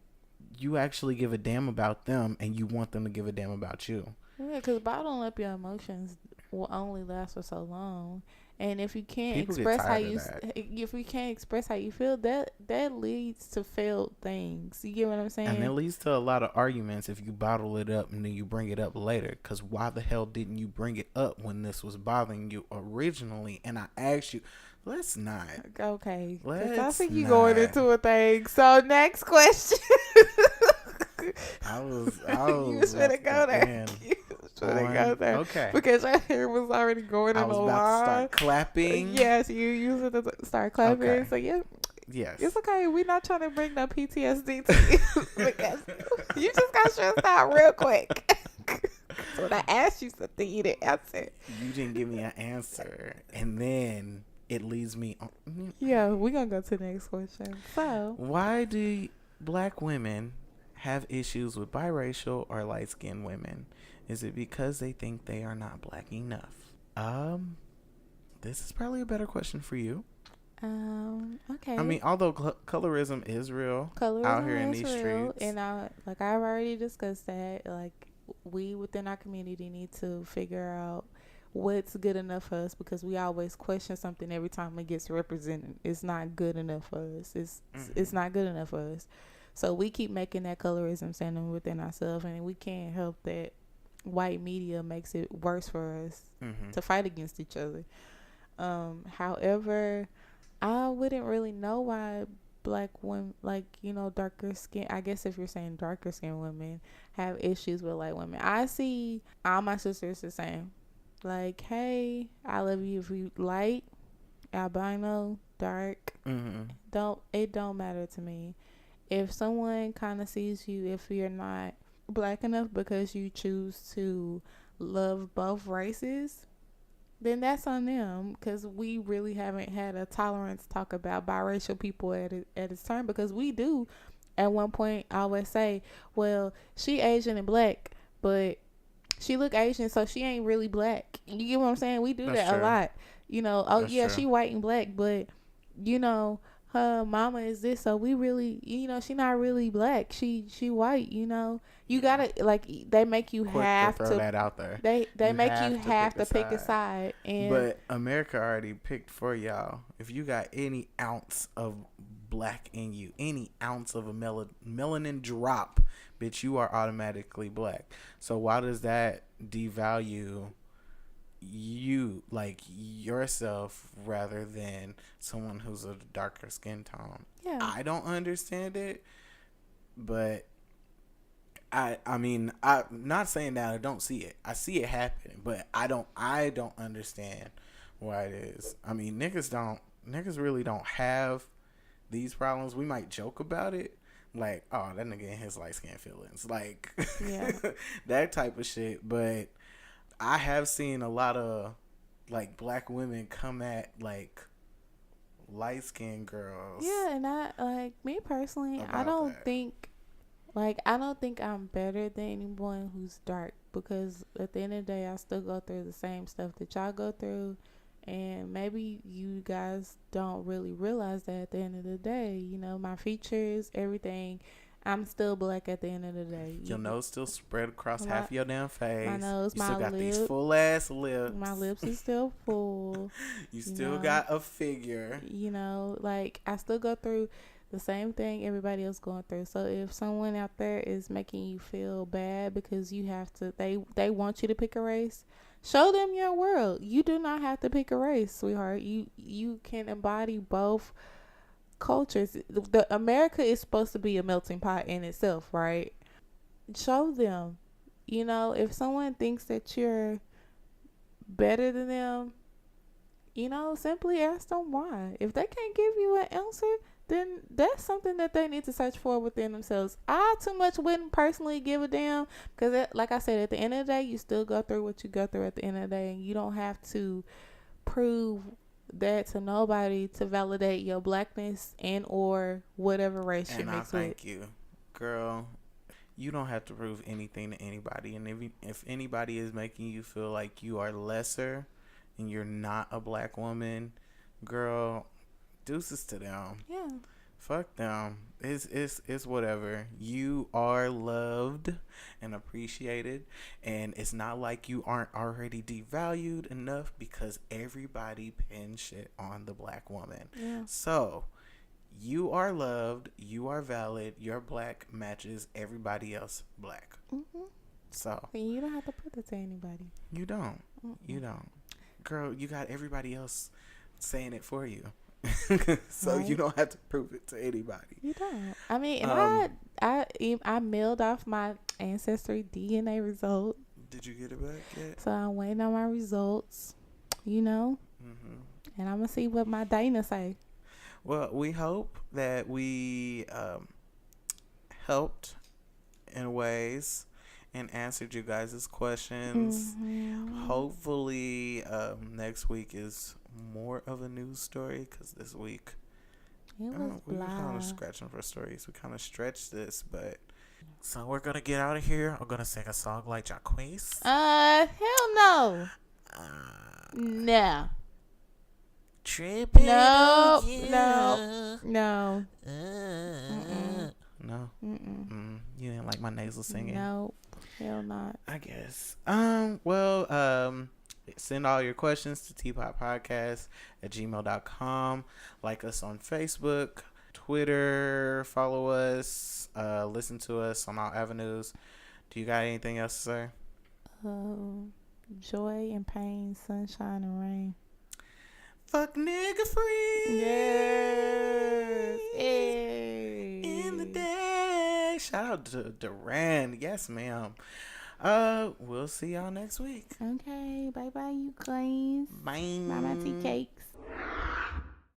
you actually give a damn about them and you want them to give a damn about you. Yeah, because bottling up your emotions will only last for so long. And if you can't People get express how tired of you, that. if you can't express how you feel, that leads to failed things. You get what I'm saying? And it leads to a lot of arguments if you bottle it up and then you bring it up later. Because why the hell didn't you bring it up when this was bothering you originally? And I asked you, let's not. Okay. 'Cause I Let's think you not. going into a thing. So next question. I was You was finna go there. You was finna go there. Okay. Because your hair was already going in I a was line. about to start clapping. Yes, you used it to start clapping. Okay. So yeah. Yes. It's okay. We're not trying to bring no PTSD to you because you just got stressed out real quick. So when I asked you something, you didn't answer. You didn't give me an answer. And then it leads me on. Yeah, we're going to go to the next question. So, why do black women have issues with biracial or light-skinned women? Is it because they think they are not black enough? This is probably a better question for you. okay. I mean, although colorism is real out here in these streets. And like I've already discussed that, like we within our community need to figure out what's good enough for us, because we always question something every time it gets represented. It's not good enough for us. It's not good enough for us. So we keep making that colorism standing within ourselves, and we can't help that white media makes it worse for us to fight against each other. However, I wouldn't really know why black women, like, you know, darker skin, I guess if you're saying darker skin women have issues with light women. I see all my sisters the same. Like, hey, I love you if you light, albino, dark. It don't matter to me. If someone kind of sees you, if you're not black enough because you choose to love both races, then that's on them, because we really haven't had a tolerance talk about biracial people at its turn, because we do at one point always say, well, she Asian and black, but she look Asian, so she ain't really black. You get what I'm saying? We do that a lot. You know, she white and black, but, you know, her mama is this, so we really, you know, she not really black. She white, you know. You gotta, like, they make you have to throw that out there. They make you have to pick a side. And but America already picked for y'all. If you got any ounce of black in you, any ounce of a melanin drop, bitch, you are automatically black. So why does that devalue you, like yourself, rather than someone who's a darker skin tone? Yeah. I don't understand it, but I mean, I'm not saying that I don't see it. I see it happening, but I don't understand why it is. I mean, niggas really don't have these problems. We might joke about it, like, oh, that nigga in his light skin feelings, like, yeah. that type of shit. But I have seen a lot of, like, black women come at, like, light skinned girls. Yeah, and I, like, me personally, I don't think I'm better than anyone who's dark, because at the end of the day, I still go through the same stuff that y'all go through, and maybe you guys don't really realize that at the end of the day, you know, my features, everything, I'm still black at the end of the day. Your nose still spread across half your damn face. My nose, you my still got lips, these full ass lips. My lips is still full. You still got a figure. You know, like, I still go through the same thing everybody else going through. So if someone out there is making you feel bad because you have to, they want you to pick a race, show them your world. You do not have to pick a race, sweetheart. You can embody both cultures. The America is supposed to be a melting pot in itself, right? Show them. You know, if someone thinks that you're better than them, you know, simply ask them why. If they can't give you an answer, then that's something that they need to search for within themselves. I too much wouldn't personally give a damn, because, like I said, at the end of the day, you still go through what you go through at the end of the day, and you don't have to prove that to nobody to validate your blackness and or whatever race you're mixed with. Thank you, girl. You don't have to prove anything to anybody, and if anybody is making you feel like you are lesser and you're not a black woman, girl, deuces to them. Yeah. Fuck them. It's whatever. You are loved and appreciated, and it's not like you aren't already devalued enough because everybody pins shit on the black woman. Yeah. So you are loved. You are valid. Your black matches everybody else black. Mm-hmm. So And you don't have to put it to anybody. you don't. You don't. Girl, you got everybody else saying it for you. So Right. you don't have to prove it to anybody. You don't. I mean, and I mailed off my ancestry DNA result, Did you get it back yet? so I'm waiting on my results. You know, and I'm gonna see what my Dana say. Well, we hope that we helped in ways and answered you guys' questions. Hopefully, next week is more of a news story because this week It was we were kind blah. of scratching for stories. We kind of stretched this, but so we're gonna get out of here. I'm gonna sing a song like Jacquees. Hell no. No. Tripping. No. on you. No. No. No. You didn't like my nasal singing. No. Hell not. I guess. Send all your questions to teapotpodcast@gmail.com. Like us on Facebook, Twitter, follow us, listen to us on all avenues. Do you got anything else to say? Joy and pain, sunshine and rain. Fuck nigga free. Yes. Hey. In the day. Shout out to Duran. Yes, ma'am. We'll see y'all next week. Okay. Bye bye, you guys. Bye. Bye, my tea cakes.